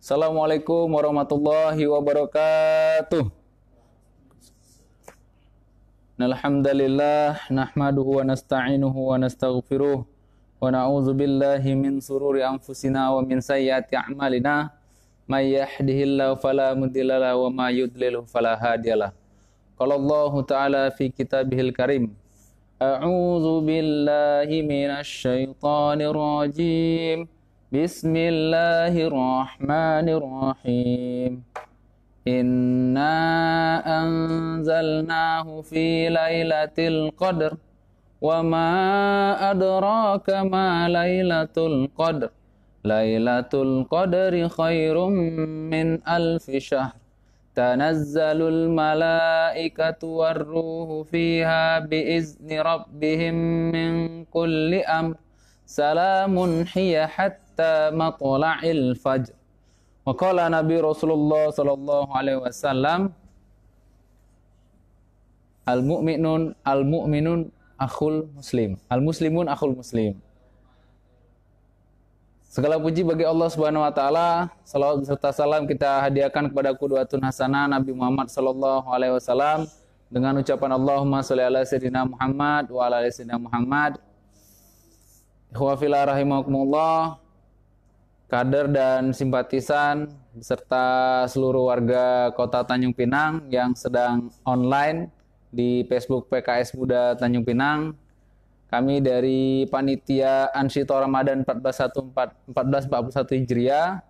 Assalamualaikum warahmatullahi wabarakatuh. Alhamdulillah nahmaduhu wa nasta'inuhu wa nastaghfiruh wa na'udzu billahi min sururi anfusina wa min sayyiati a'malina may yahdihillahu fala mudilla lahu wa may yudlil fala hadiyalah. Qala Allah ta'ala fi kitabihil karim. A'udzu billahi minasy syaithanir rajim. Bismillahirrahmanirrahim. Inna anzalnahu fi lailatul qadr wa ma adraka ma lailatul qadr. Lailatul qadri khairum min alfi syahr. Tanazzalul malaikatu warruhu fiha biizni rabbihim min kulli amr. Salamun hiya hatta matla'il fajr. Wa qala Nabi Rasulullah sallallahu alaihi wasallam, al-mu'minun akhul muslim, al-muslimun akhul muslim. Segala puji bagi Allah Subhanahu wa taala, salawat serta salam kita hadiahkan kepada qudwatun hasanah Nabi Muhammad sallallahu alaihi wasallam dengan ucapan Allahumma shalli ala sayyidina Muhammad wa ala ali sayyidina Muhammad. Ikhwa fillah rahimakumullah, kader dan simpatisan beserta seluruh warga Kota Tanjung Pinang yang sedang online di Facebook PKS Muda Tanjung Pinang. Kami dari Panitia Ansyito Ramadan 1441 Hijriah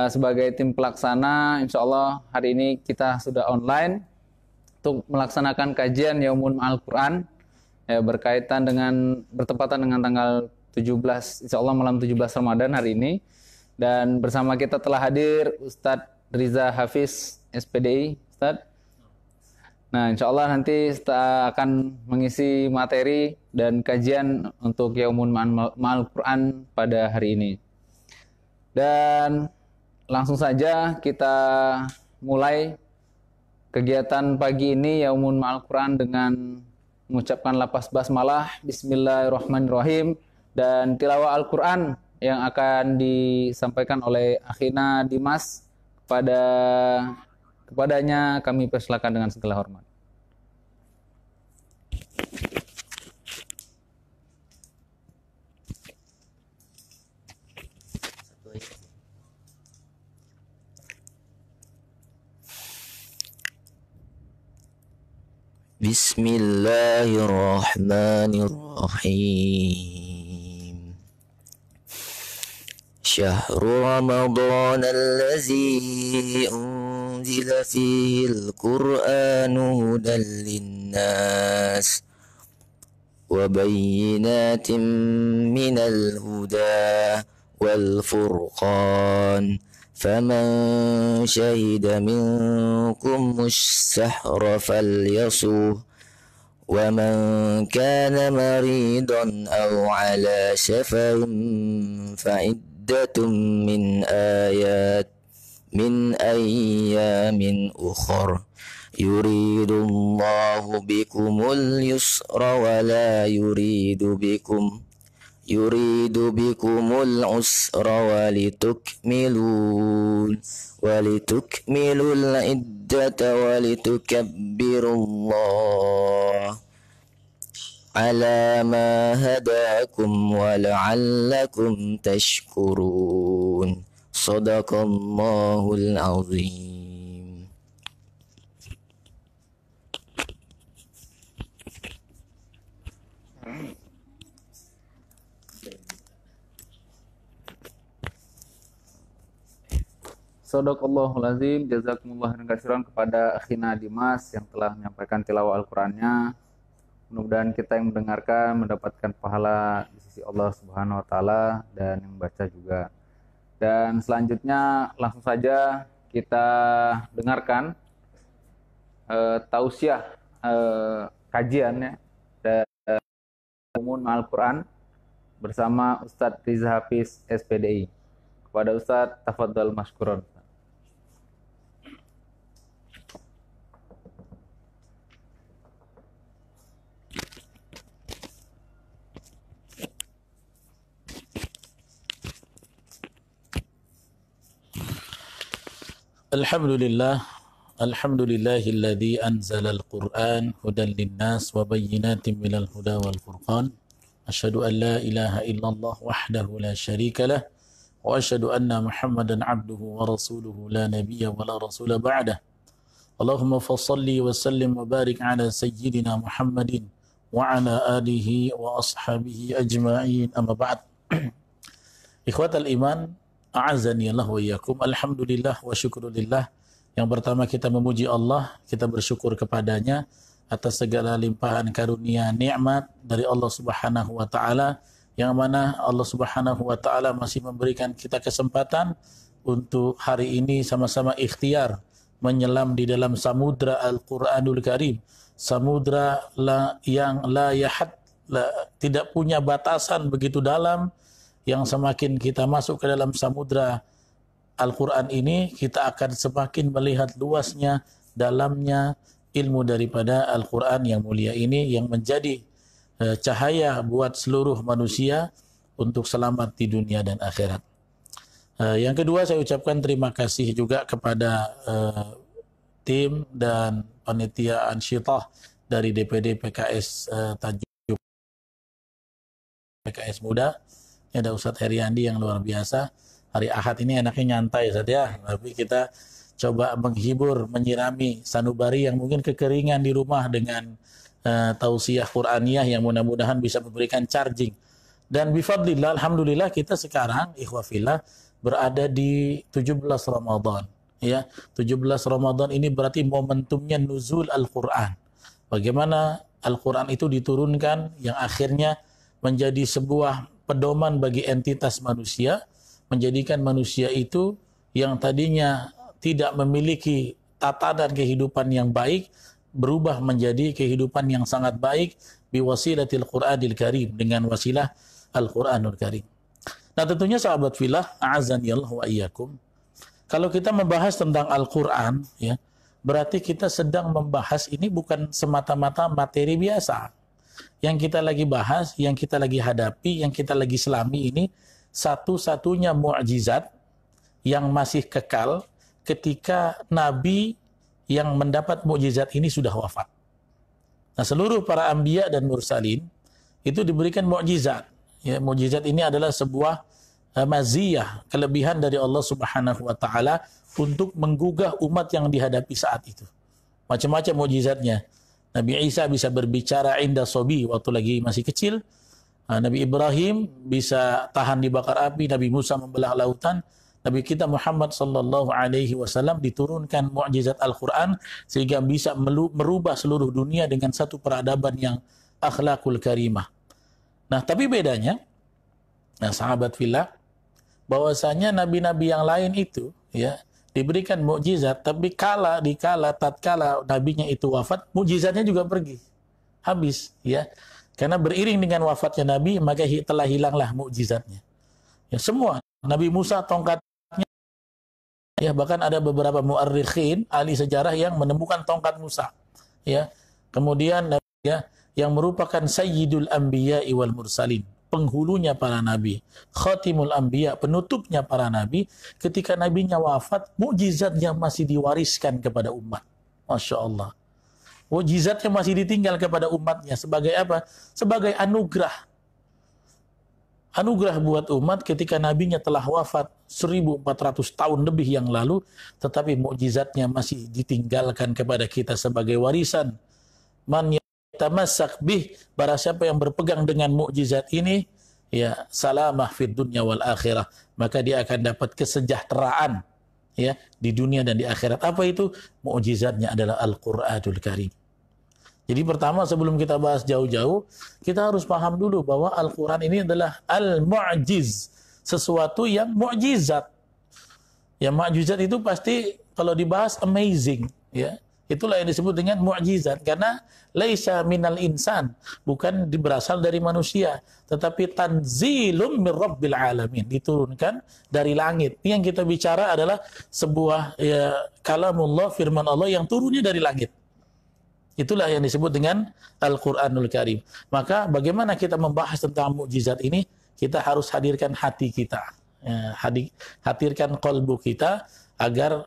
sebagai tim pelaksana, insya Allah hari ini kita sudah online untuk melaksanakan kajian Yaumul Ma'al Quran ya, bertepatan dengan tanggal 17, insya Allah malam 17 Ramadan hari ini. Dan bersama kita telah hadir Ustadz Riza Hafiz SPDI. Ustadz, nah insya Allah nanti akan mengisi materi dan kajian untuk Yaumul Ma'al Quran pada hari ini. Dan langsung saja kita mulai kegiatan pagi ini Yaumul Ma'al Quran dengan mengucapkan lafaz basmalah, Bismillahirrahmanirrahim, dan tilawah Al-Quran yang akan disampaikan oleh Akhina Dimas. Kepadanya kami persilakan dengan segala hormat. Bismillahirrahmanirrahim. شهر رمضان الذي أنزل فيه القرآن هدى للناس وبينات من الهدى والفرقان فمن شهد منكم الشهر فليصوم ومن كان مريضا أو على سفر فعدة من أيام أخر يريد الله بكم اليسر ولا يريد بكم العسر ولتكملوا العدة ولتكبروا الله على ما هداكم ولعلكم تشكرون. صدق الله العظيم. Shadaqallahul azim. Jazakumullah khairan katsiran kepada Akhina Dimas yang telah menyampaikan tilawah Al-Qur'annya. Mudah-mudahan kita yang mendengarkan mendapatkan pahala di sisi Allah Subhanahu wa taala dan yang membaca juga. Dan selanjutnya langsung saja kita dengarkan tausiah kajiannya dari Yaumul Ma'al Quran bersama Ustadz Riza Hafiz SPDI. Kepada Ustadz, tafadhal mashkuran. Alhamdulillah, alhamdulillahilladzi anzalal Qur'an hudan linnas wa bayyinatin minal huda wal furqan. Asyhadu an la ilaha illallah wahdahu la syarika lah wa asyhadu anna Muhammadan abduhu wa rasuluhu la nabiyya wa la rasula ba'dah. Allahumma fassalli wa sallim wa barik ala sayyidina Muhammadin wa ala alihi wa ashabihi ajma'in, amma ba'd. Ikhwatal iman, a'azani Allah wa iyyakum. Alhamdulillah wa syukrulillah. Yang pertama kita memuji Allah, kita bersyukur kepadanya atas segala limpahan karunia nikmat dari Allah Subhanahu wa taala, yang mana Allah Subhanahu wa taala masih memberikan kita kesempatan untuk hari ini sama-sama ikhtiar menyelam di dalam samudra Al-Qur'anul Karim, samudra yang tidak punya batasan, begitu dalam, yang semakin kita masuk ke dalam samudra Al-Quran ini, kita akan semakin melihat luasnya, dalamnya ilmu daripada Al-Quran yang mulia ini, yang menjadi cahaya buat seluruh manusia untuk selamat di dunia dan akhirat. Yang kedua, saya ucapkan terima kasih juga kepada tim dan panitia Ansyitah dari DPD PKS Tanjung PKS Muda. Ada Ustadz Heriandi yang luar biasa. Hari Ahad ini enaknya nyantai saja, tapi kita coba menghibur, menyirami sanubari yang mungkin kekeringan di rumah dengan tausiah Qur'aniyah yang mudah-mudahan bisa memberikan charging. Dan bifadlillah, alhamdulillah, kita sekarang ikhwafillah berada di 17 Ramadan. Ya, 17 Ramadan ini berarti momentumnya nuzul Al-Quran. Bagaimana Al-Quran itu diturunkan yang akhirnya menjadi sebuah pedoman bagi entitas manusia, menjadikan manusia itu yang tadinya tidak memiliki tatanan kehidupan yang baik, berubah menjadi kehidupan yang sangat baik biwasilatil Qur'anil Karim, dengan wasilah Al-Quranul Karim. Nah, tentunya sahabat fillah, a'azani Allah wa iyyakum, kalau kita membahas tentang Al-Quran, ya, berarti kita sedang membahas ini bukan semata-mata materi biasa. Yang kita lagi bahas, yang kita lagi hadapi, yang kita lagi selami ini satu-satunya mukjizat yang masih kekal ketika Nabi yang mendapat mukjizat ini sudah wafat. Nah, seluruh para anbiya dan mursalin itu diberikan mukjizat. Ya, mukjizat ini adalah sebuah maziyah, kelebihan dari Allah Subhanahu wa taala untuk menggugah umat yang dihadapi saat itu. Macam-macam mukjizatnya. Nabi Isa bisa berbicara inda sobi, waktu lagi masih kecil. Nabi Ibrahim bisa tahan dibakar api. Nabi Musa membelah lautan. Nabi kita Muhammad sallallahu alaihi wasallam diturunkan mukjizat Al-Quran sehingga bisa merubah seluruh dunia dengan satu peradaban yang akhlakul karimah. Nah, tapi bedanya, nah sahabat fillah, bahwasanya nabi-nabi yang lain itu ya diberikan mukjizat, tapi tatkala nabinya itu wafat, mukjizatnya juga pergi, habis, ya. Karena beriring dengan wafatnya nabi, maka telah hilanglah mukjizatnya. Ya, semua Nabi Musa tongkatnya, ya, bahkan ada beberapa muarrikhin, ahli sejarah yang menemukan tongkat Musa, ya. Kemudian ya, yang merupakan sayyidul anbiya'i wal mursalin, penghulunya para nabi, khatimul anbiya, penutupnya para nabi, ketika nabinya wafat, mukjizatnya masih diwariskan kepada umat. Masya Allah. Mukjizatnya masih ditinggal kepada umatnya. Sebagai apa? Sebagai anugerah. Anugerah buat umat ketika nabinya telah wafat 1400 tahun lebih yang lalu, tetapi mukjizatnya masih ditinggalkan kepada kita sebagai warisan. Man tamassak bih, barang siapa yang berpegang dengan mukjizat ini, ya, salamah fid dunya wal akhirah, maka dia akan dapat kesejahteraan, ya, di dunia dan di akhirat. Apa itu? Mukjizatnya adalah Al-Qur'anul Karim. Jadi pertama, sebelum kita bahas jauh-jauh, kita harus paham dulu bahwa Al-Quran ini adalah al-mu'jiz, sesuatu yang mukjizat. Ya, mukjizat itu pasti kalau dibahas amazing, ya. Itulah yang disebut dengan mukjizat, karena laisa minal insan, bukan berasal dari manusia, tetapi tanzilum mir rabbil alamin, diturunkan dari langit. Yang kita bicara adalah sebuah, ya, kalamullah, firman Allah yang turunnya dari langit. Itulah yang disebut dengan Al-Quranul Karim. Maka bagaimana kita membahas tentang mukjizat ini? Kita harus hadirkan hati kita, ya, hadirkan qalbu kita, agar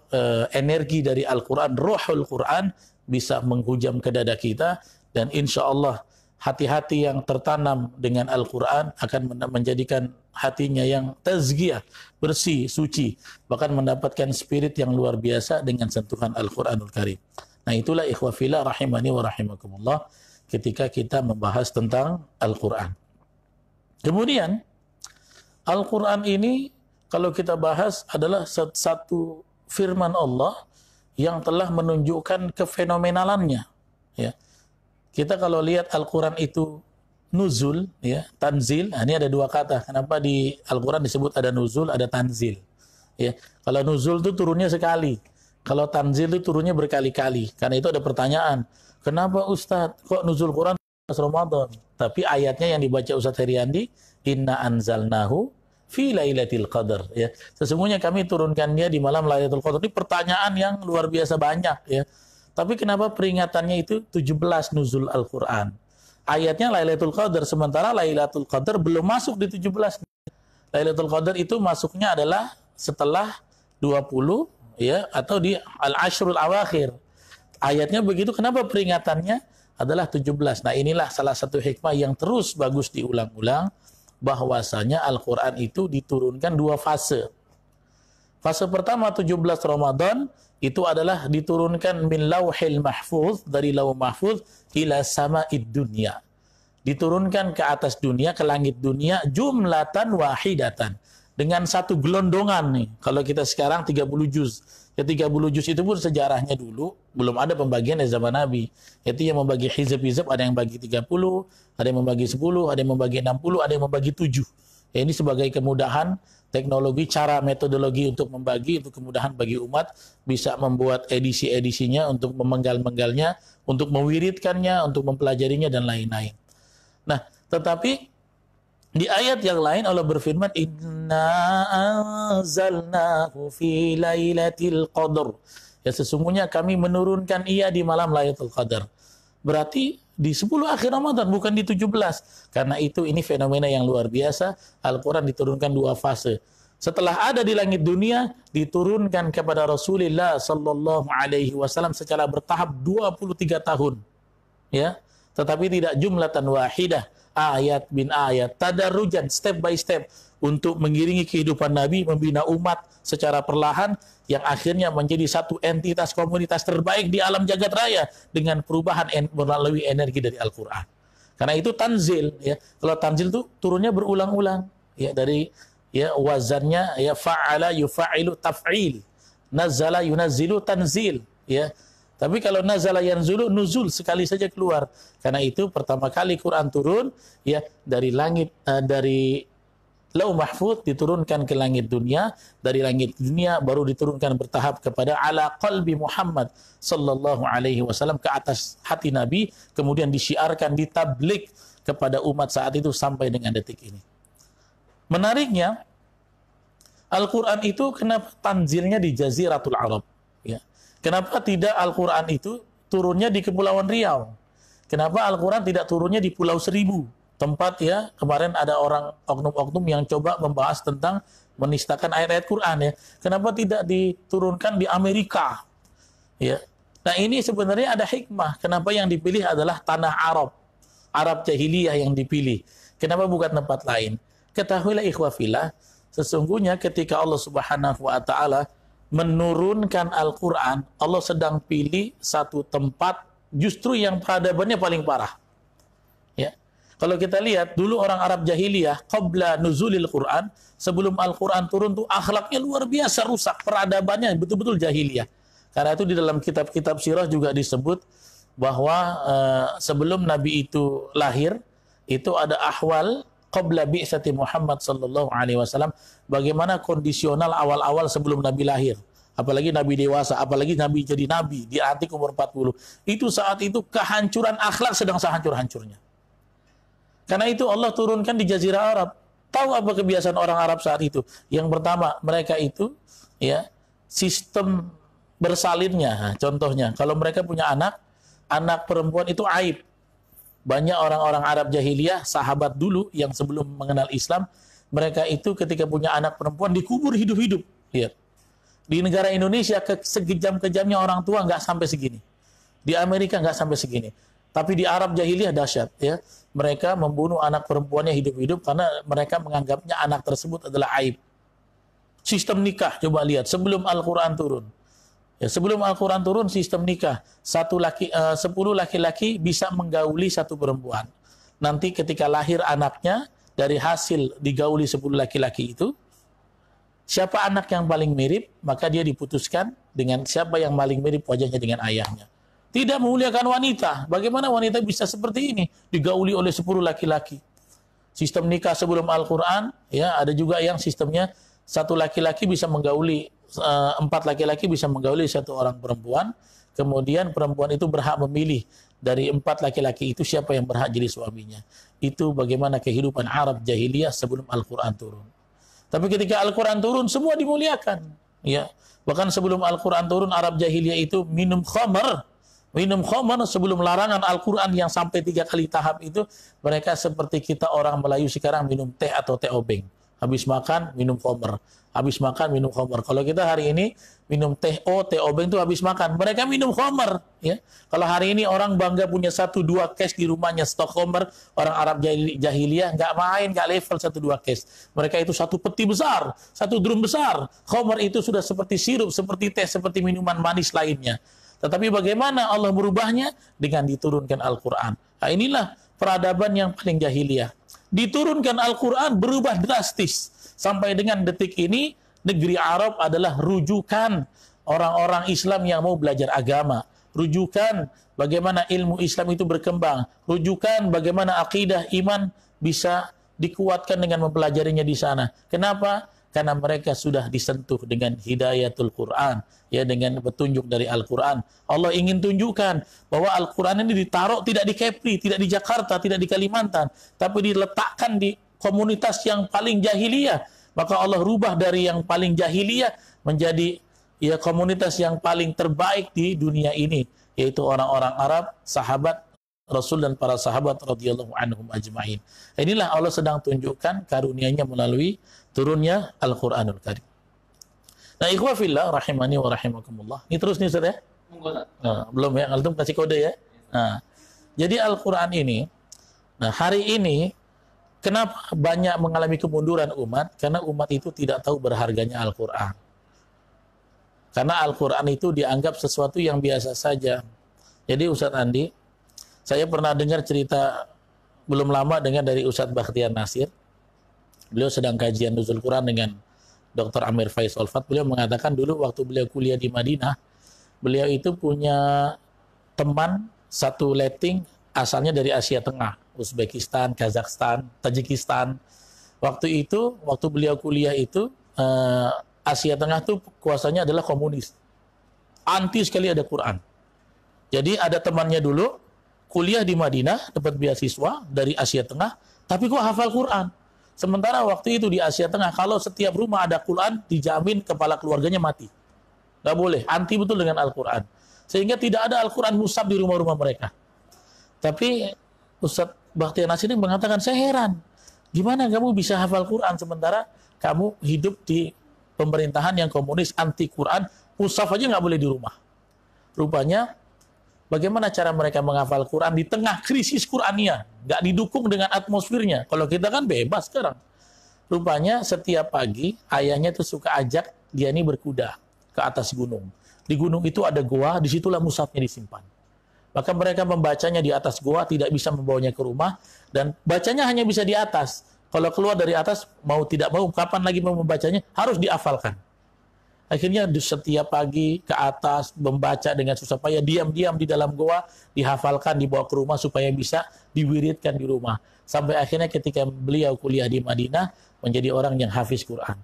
energi dari Al-Quran, ruhul Quran bisa menghujam ke dada kita, dan insya Allah hati-hati yang tertanam dengan Al-Quran akan menjadikan hatinya yang tazkiyah, bersih, suci, bahkan mendapatkan spirit yang luar biasa dengan sentuhan Al-Quranul Karim. Nah, itulah ikhwah fillah rahimani wa rahimakumullah ketika kita membahas tentang Al-Quran. Kemudian Al-Quran ini kalau kita bahas adalah satu firman Allah yang telah menunjukkan kefenomenalannya. Ya. Kita kalau lihat Al-Quran itu nuzul, ya, tanzil, nah ini ada dua kata. Kenapa di Al-Quran disebut ada nuzul, ada tanzil? Ya. Kalau nuzul itu turunnya sekali. Kalau tanzil itu turunnya berkali-kali. Karena itu ada pertanyaan, kenapa Ustadz kok nuzul Quran pas Ramadan? Tapi ayatnya yang dibaca Ustadz Heriandi, inna anzalnahu fi lailatul qadar, ya. Sesungguhnya kami turunkannya di malam Lailatul Qadar. Ini pertanyaan yang luar biasa banyak, ya. Tapi kenapa peringatannya itu 17 nuzul Al-Qur'an? Ayatnya Lailatul Qadar, sementara Lailatul Qadar belum masuk di 17. Lailatul Qadar itu masuknya adalah setelah 20, ya, atau di Al-Ashrul Awakhir. Ayatnya begitu, kenapa peringatannya adalah 17. Nah, inilah salah satu hikmah yang terus bagus diulang-ulang, bahwasanya Al-Quran itu diturunkan dua fase. Fase pertama 17 Ramadan itu adalah diturunkan min lauhil mahfuz, dari lauh mahfuz ila sama'id dunya. Diturunkan ke atas dunia, ke langit dunia, jumlatan wahidatan. Dengan satu gelondongan nih. Kalau kita sekarang 30 juz. Ya 30 juz itu pun sejarahnya dulu belum ada pembagian dari zaman Nabi. Itu yang membagi hizab-hizab, ada yang bagi 30, ada yang membagi 10, ada yang membagi 60, ada yang membagi 7. Ya, ini sebagai kemudahan teknologi, cara metodologi untuk membagi, untuk kemudahan bagi umat bisa membuat edisi-edisinya, untuk memenggal-menggalnya, untuk mewiridkannya, untuk mempelajarinya dan lain-lain. Nah, tetapi di ayat yang lain Allah berfirman, inna anzalnahu fi lailatul qadar. Ya, sesungguhnya kami menurunkan ia di malam Lailatul Qadar. Berarti di 10 akhir Ramadan, bukan di 17. Karena itu ini fenomena yang luar biasa. Al-Quran diturunkan dua fase. Setelah ada di langit dunia, diturunkan kepada Rasulullah sallallahu alaihi wasallam secara bertahap 23 tahun. Ya, tetapi tidak jumlatan wahidah, ayat bin ayat, tadarrujan, step by step, untuk mengiringi kehidupan Nabi, membina umat secara perlahan, yang akhirnya menjadi satu entitas komunitas terbaik di alam jagat raya dengan perubahan melalui energi dari Al-Quran. Karena itu tanzil, ya. Kalau tanzil itu turunnya berulang-ulang, ya, dari, ya, wazannya, ya, fa'ala yufa'ilu taf'il, nazala yunazzilu tanzil, ya. Tapi kalau nazala yanzulu, nuzul, sekali saja keluar. Karena itu pertama kali Quran turun, ya, dari langit, dari lauh mahfuz diturunkan ke langit dunia, dari langit dunia baru diturunkan bertahap kepada ala qalbi Muhammad sallallahu alaihi wasallam, ke atas hati Nabi, kemudian disiarkan, ditablik kepada umat saat itu sampai dengan detik ini. Menariknya, Al-Quran itu kenapa tanzilnya di Jaziratul Arab? Ya. Kenapa tidak Al-Quran itu turunnya di Kepulauan Riau? Kenapa Al-Quran tidak turunnya di Pulau Seribu? Tempat, ya, kemarin ada orang oknum-oknum yang coba membahas tentang menistakan ayat-ayat Quran, ya. Kenapa tidak diturunkan di Amerika? Ya. Nah, ini sebenarnya ada hikmah. Kenapa yang dipilih adalah tanah Arab. Arab jahiliyah yang dipilih. Kenapa bukan tempat lain? Ketahuilah ikhwah fillah, sesungguhnya ketika Allah Subhanahu wa taala menurunkan Al-Quran, Allah sedang pilih satu tempat justru yang peradabannya paling parah. Ya. Kalau kita lihat, dulu orang Arab jahiliyah, qabla nuzulil Quran, sebelum Al-Quran turun tuh akhlaknya luar biasa rusak, peradabannya betul-betul jahiliyah. Karena itu di dalam kitab-kitab sirah juga disebut bahwa sebelum Nabi itu lahir, itu ada ahwal qabla bi'tsati Muhammad sallallahu alaihi wasallam, bagaimana kondisional awal-awal sebelum Nabi lahir. Apalagi Nabi dewasa, apalagi Nabi jadi Nabi, di antik umur 40. Itu saat itu kehancuran akhlak sedang sehancur-hancurnya. Karena itu Allah turunkan di Jazirah Arab. Tahu apa kebiasaan orang Arab saat itu? Yang pertama, mereka itu, ya, sistem bersalinnya. Nah, contohnya, kalau mereka punya anak perempuan itu aib. Banyak orang-orang Arab jahiliyah, sahabat dulu yang sebelum mengenal Islam, mereka itu ketika punya anak perempuan dikubur hidup-hidup. Lihat. Di negara Indonesia segejam-kejamnya orang tua nggak sampai segini. Di Amerika nggak sampai segini. Tapi di Arab jahiliyah dahsyat ya. Mereka membunuh anak perempuannya hidup-hidup karena mereka menganggapnya anak tersebut adalah aib. Sistem nikah coba lihat sebelum Al-Qur'an turun. Ya, sebelum Al-Qur'an turun sistem nikah 10 laki-laki bisa menggauli 1 perempuan. Nanti ketika lahir anaknya dari hasil digauli 10 laki-laki itu, siapa anak yang paling mirip, maka dia diputuskan dengan siapa yang paling mirip wajahnya dengan ayahnya. Tidak memuliakan wanita. Bagaimana wanita bisa seperti ini? Digauli oleh 10 laki-laki. Sistem nikah sebelum Al-Qur'an, ya, ada juga yang sistemnya 1 laki-laki bisa menggauli 4 laki-laki bisa menggauli 1 orang perempuan, kemudian perempuan itu berhak memilih dari 4 laki-laki itu siapa yang berhak jadi suaminya. Itu bagaimana kehidupan Arab jahiliyah sebelum Al-Qur'an turun. Tapi ketika Al-Qur'an turun semua dimuliakan, ya. Bahkan sebelum Al-Qur'an turun Arab jahiliyah itu minum khamar sebelum larangan Al-Qur'an yang sampai 3 kali tahap itu, mereka seperti kita orang Melayu sekarang minum teh atau teh obeng. Habis makan minum khamar. Habis makan minum khamar. Kalau kita hari ini minum teh obeng itu habis makan. Mereka minum khamar, ya. Kalau hari ini orang bangga punya 1-2 case di rumahnya stok khamar, orang Arab jahiliyah nggak main, nggak level 1-2 case. Mereka itu 1 peti besar, 1 drum besar. Khamar itu sudah seperti sirup, seperti teh, seperti minuman manis lainnya. Tetapi bagaimana Allah merubahnya? Dengan diturunkan Al-Qur'an. Nah, inilah peradaban yang paling jahiliyah. Diturunkan Al-Qur'an berubah drastis. Sampai dengan detik ini, negeri Arab adalah rujukan orang-orang Islam yang mau belajar agama. Rujukan bagaimana ilmu Islam itu berkembang. Rujukan bagaimana akidah iman bisa dikuatkan dengan mempelajarinya di sana. Kenapa? Karena mereka sudah disentuh dengan hidayatul Quran, ya, dengan petunjuk dari Al-Quran. Allah ingin tunjukkan bahwa Al-Quran ini ditaruh tidak di Kepri, tidak di Jakarta, tidak di Kalimantan, tapi diletakkan di komunitas yang paling jahiliyah. Maka Allah rubah dari yang paling jahiliyah menjadi, ya, komunitas yang paling terbaik di dunia ini, yaitu orang-orang Arab, sahabat Rasul dan para sahabat radhiyallahu anhum ajma'in. Inilah Allah sedang tunjukkan karunia-Nya melalui turunnya Al-Qur'anul Karim. Nah, ikhwah fillah rahimani wa rahimakumullah. Ini terus nih Ustaz ya? Nah, belum ya, Altum kasih kode ya. Nah, jadi Al-Qur'an ini, nah, hari ini kenapa banyak mengalami kemunduran umat? Karena umat itu tidak tahu berharganya Al-Qur'an. Karena Al-Qur'an itu dianggap sesuatu yang biasa saja. Jadi Ustaz Andi, saya pernah dengar cerita belum lama dengar dari Ustaz Bakhtiar Nasir. Beliau sedang kajian Nuzul Quran dengan Dr. Amir Faiz Olfat. Beliau mengatakan dulu waktu beliau kuliah di Madinah, beliau itu punya teman satu letting asalnya dari Asia Tengah, Uzbekistan, Kazakhstan, Tajikistan. Waktu beliau kuliah itu, Asia Tengah itu kuasanya adalah komunis. Anti sekali ada Quran. Jadi ada temannya dulu, kuliah di Madinah, dapat beasiswa dari Asia Tengah, tapi kok hafal Quran? Sementara waktu itu di Asia Tengah, kalau setiap rumah ada Quran, dijamin kepala keluarganya mati. Nggak boleh, anti betul dengan Al-Quran. Sehingga tidak ada Al-Quran mushaf di rumah-rumah mereka. Tapi Ustaz Bakhtiar Nasir mengatakan, saya heran, gimana kamu bisa hafal Quran sementara kamu hidup di pemerintahan yang komunis, anti Quran, mushaf aja nggak boleh di rumah. Rupanya, bagaimana cara mereka menghafal Quran di tengah krisis Qur'aniyah? Nggak didukung dengan atmosfernya. Kalau kita kan bebas sekarang. Rupanya setiap pagi ayahnya tuh suka ajak dia ini berkuda ke atas gunung. Di gunung itu ada goa, disitulah mushafnya disimpan. Maka mereka membacanya di atas goa, tidak bisa membawanya ke rumah, dan bacanya hanya bisa di atas. Kalau keluar dari atas, mau tidak mau, kapan lagi mau membacanya, harus dihafalkan. Akhirnya setiap pagi ke atas membaca dengan susah payah, diam-diam di dalam goa, dihafalkan, dibawa ke rumah supaya bisa diwiridkan di rumah. Sampai akhirnya ketika beliau kuliah di Madinah, menjadi orang yang hafiz Quran.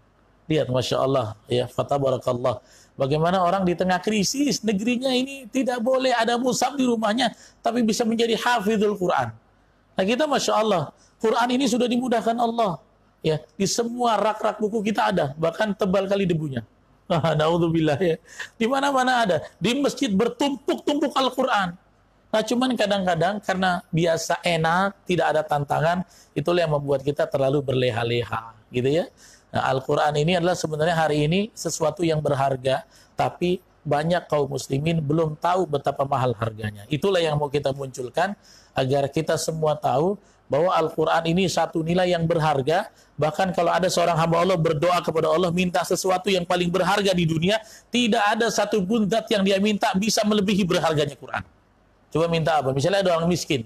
Lihat, Masya Allah, ya, fatabarakallah. Bagaimana orang di tengah krisis, negerinya ini tidak boleh ada mushaf di rumahnya, tapi bisa menjadi hafizul Quran. Nah kita, Masya Allah, Quran ini sudah dimudahkan Allah. Ya, di semua rak-rak buku kita ada, bahkan tebal kali debunya. Naudzubillah, ya. Di mana-mana ada. Di masjid bertumpuk-tumpuk Al-Quran. Nah, cuman kadang-kadang karena biasa enak, tidak ada tantangan, itulah yang membuat kita terlalu berleha-leha, gitu ya. Nah, Al-Quran ini adalah sebenarnya hari ini sesuatu yang berharga, tapi banyak kaum muslimin belum tahu betapa mahal harganya. Itulah yang mau kita munculkan, agar kita semua tahu bahwa Al-Quran ini satu nilai yang berharga. Bahkan kalau ada seorang hamba Allah berdoa kepada Allah, minta sesuatu yang paling berharga di dunia, tidak ada satu pun zat yang dia minta bisa melebihi berharganya Quran. Coba minta apa? Misalnya ada orang miskin.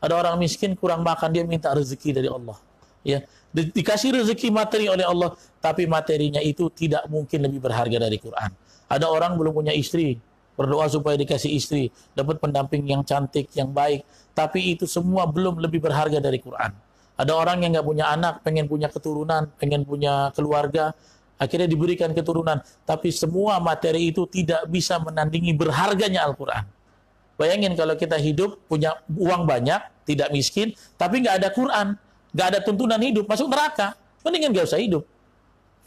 Ada orang miskin kurang makan, dia minta rezeki dari Allah. Ya, dikasih rezeki materi oleh Allah, tapi materinya itu tidak mungkin lebih berharga dari Quran. Ada orang belum punya istri, berdoa supaya dikasih istri, dapat pendamping yang cantik, yang baik, tapi itu semua belum lebih berharga dari Quran. Ada orang yang nggak punya anak, pengen punya keturunan, pengen punya keluarga, akhirnya diberikan keturunan, tapi semua materi itu tidak bisa menandingi berharganya Al-Quran. Bayangin kalau kita hidup, punya uang banyak, tidak miskin, tapi nggak ada Quran, nggak ada tuntunan hidup, masuk neraka. Mendingan nggak usah hidup.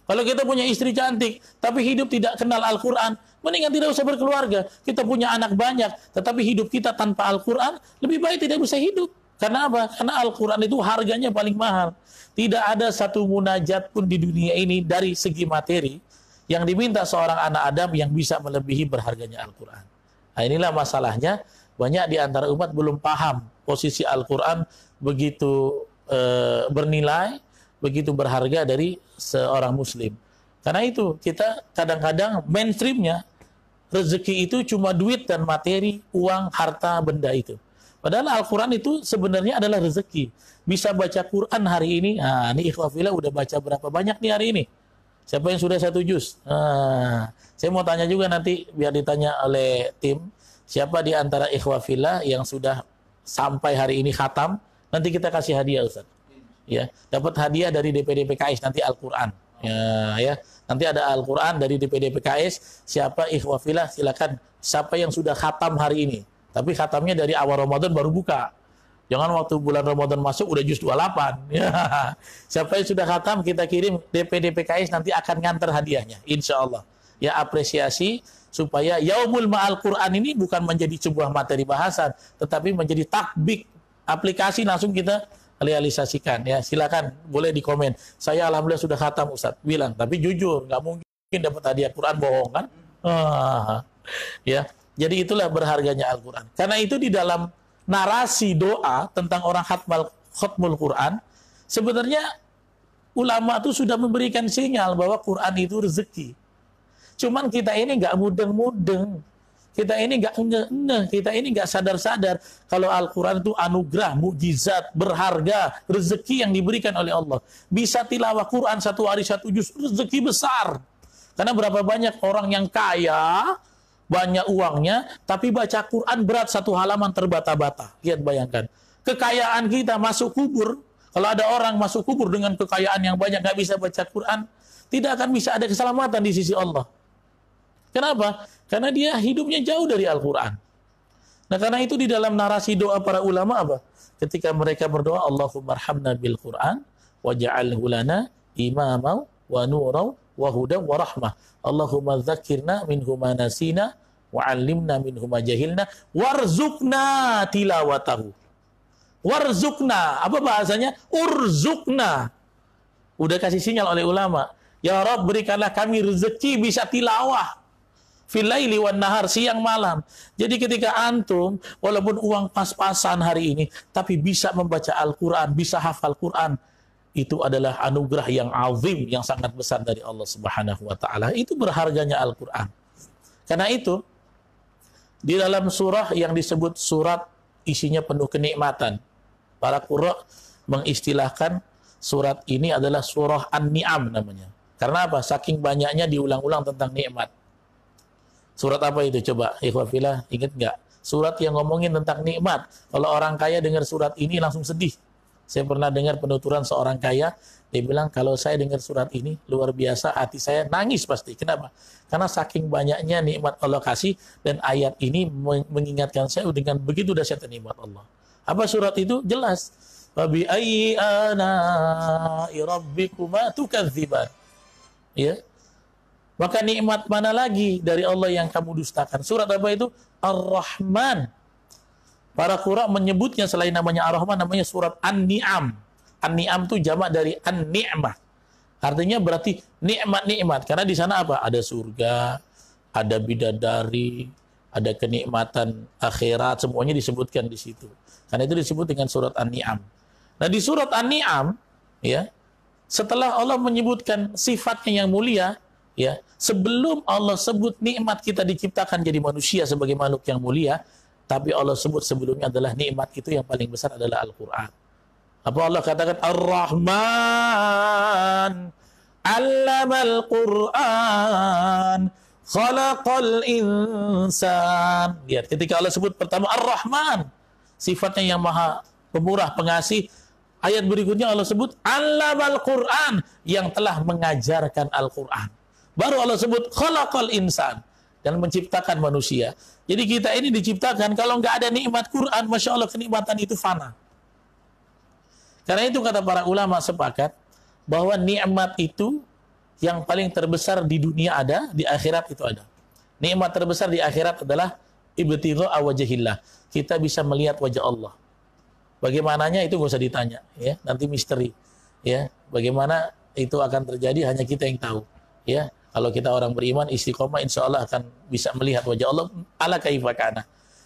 Kalau kita punya istri cantik, tapi hidup tidak kenal Al-Quran, mendingan tidak usah berkeluarga. Kita punya anak banyak, tetapi hidup kita tanpa Al-Quran, lebih baik tidak usah hidup. Karena apa? Karena Al-Quran itu harganya paling mahal. Tidak ada satu munajat pun di dunia ini dari segi materi yang diminta seorang anak Adam yang bisa melebihi berharganya Al-Quran. Nah, inilah masalahnya. Banyak di antara umat belum paham posisi Al-Quran begitu bernilai, begitu berharga dari seorang muslim. Karena itu kita kadang-kadang mainstreamnya rezeki itu cuma duit dan materi, uang, harta, benda itu. Padahal Al-Quran itu sebenarnya adalah rezeki. Bisa baca Quran hari ini, nah ini ikhwafillah udah baca berapa banyak nih hari ini? Siapa yang sudah 1 juz? Nah, saya mau tanya juga nanti biar ditanya oleh tim, siapa di antara ikhwafillah yang sudah sampai hari ini khatam, nanti kita kasih hadiah Ustaz. Ya, dapat hadiah dari DPD PKS nanti Al-Quran. Ya, nanti ada Al-Quran dari DPD PKS. Siapa ikhwafillah silakan, siapa yang sudah khatam hari ini. Tapi khatamnya dari awal Ramadan baru buka. Jangan waktu bulan Ramadan masuk udah juz 28. Ya. Siapa yang sudah khatam kita kirim DPD PKS, nanti akan ngantar hadiahnya insyaallah. Ya, apresiasi supaya Yaumul Ma'al Quran ini bukan menjadi sebuah materi bahasan, tetapi menjadi tatbik, aplikasi langsung kita realisasikan. Ya, silakan boleh di komen. Saya alhamdulillah sudah khatam Ustaz. Bilang, tapi jujur, nggak mungkin dapat hadiah Quran, bohong kan? Ya, jadi itulah berharganya Al-Quran. Karena itu di dalam narasi doa tentang orang khatmul Quran, sebenarnya ulama itu sudah memberikan sinyal bahwa Quran itu rezeki. Cuman kita ini nggak mudeng-mudeng, kita ini nggak ngeh-ngeh, kita ini nggak sadar-sadar kalau Al-Quran itu anugerah, mukjizat, berharga, rezeki yang diberikan oleh Allah. Bisa tilawah Quran 1 hari 1 juz, rezeki besar. Karena berapa banyak orang yang kaya, banyak uangnya, tapi baca Quran berat 1 halaman terbata-bata. Lihat, bayangkan. Kekayaan kita masuk kubur. Kalau ada orang masuk kubur dengan kekayaan yang banyak, nggak bisa baca Quran, tidak akan bisa ada keselamatan di sisi Allah. Kenapa? Karena dia hidupnya jauh dari Al-Quran. Nah, karena itu di dalam narasi doa para ulama apa? Ketika mereka berdoa, Allahumma arhamna bil Quran, waja'alhu lana imamau wa nurau wa huda wa rahmah. Allahumma dzakirna minhu ma nasina wa 'allimna minhu ma jahilna warzuqna tilawatahu. Warzuqna, apa bahasanya? Urzuqna. Udah kasih sinyal oleh ulama. Ya Rabb, berikanlah kami rezeki bisa tilawah fil laili wan nahar, siang malam. Jadi ketika antum walaupun uang pas-pasan hari ini tapi bisa membaca Al-Qur'an, bisa hafal Quran, itu adalah anugerah yang azim, yang sangat besar dari Allah Subhanahu wa taala. Itu berharganya Al-Qur'an. Karena itu di dalam surah yang disebut surat isinya penuh kenikmatan, para qurra mengistilahkan surat ini adalah surah An-Ni'am namanya. Karena apa? Saking banyaknya diulang-ulang tentang nikmat. Surat apa itu coba? Ikhwafillah, ingat nggak? Surat yang ngomongin tentang nikmat. Kalau orang kaya dengar surat ini langsung sedih. Saya pernah dengar penuturan seorang kaya, dia bilang kalau saya dengar surat ini luar biasa, hati saya nangis pasti. Kenapa? Karena saking banyaknya nikmat Allah kasih, dan ayat ini mengingatkan saya dengan begitu dahsyatnya nikmat Allah. Apa surat itu? Jelas. Wa bi ayyi ana'i rabbikuma tukadziban. Ya. Maka nikmat mana lagi dari Allah yang kamu dustakan? Surat apa itu? Ar-Rahman. Para qurra menyebutnya selain namanya Ar-Rahman, namanya surat An-Ni'am. An-Ni'am itu jamak dari An-Ni'mah. Artinya berarti nikmat-nikmat. Karena di sana apa? Ada surga, ada bidadari, ada kenikmatan akhirat, semuanya disebutkan di situ. Karena itu disebut dengan surat An-Ni'am. Nah, di surat An-Ni'am, ya, setelah Allah menyebutkan sifatnya yang mulia, ya, sebelum Allah sebut nikmat kita diciptakan jadi manusia sebagai makhluk yang mulia, tapi Allah sebut sebelumnya adalah nikmat itu yang paling besar adalah Al-Quran. Apa Allah katakan? Ar-Rahman, 'allamal Quran, khalaqal insan. Lihat, ketika Allah sebut pertama Ar-Rahman, sifatnya yang maha pemurah, pengasih. Ayat berikutnya Allah sebut 'allamal Quran, yang telah mengajarkan Al-Quran. Baru Allah sebut khalaqal insan, dan menciptakan manusia. Jadi kita ini diciptakan, kalau nggak ada nikmat Quran, Masya Allah, kenikmatan itu fana. Karena itu kata para ulama sepakat, bahwa nikmat itu yang paling terbesar di dunia ada, di akhirat itu ada. Nikmat terbesar di akhirat adalah ibtigha wajhillah. Kita bisa melihat wajah Allah. Bagaimananya itu nggak usah ditanya, ya, nanti misteri, ya. Bagaimana itu akan terjadi hanya kita yang tahu, ya. Kalau kita orang beriman istiqomah, insya Allah akan bisa melihat wajah Allah ala kaifa kana.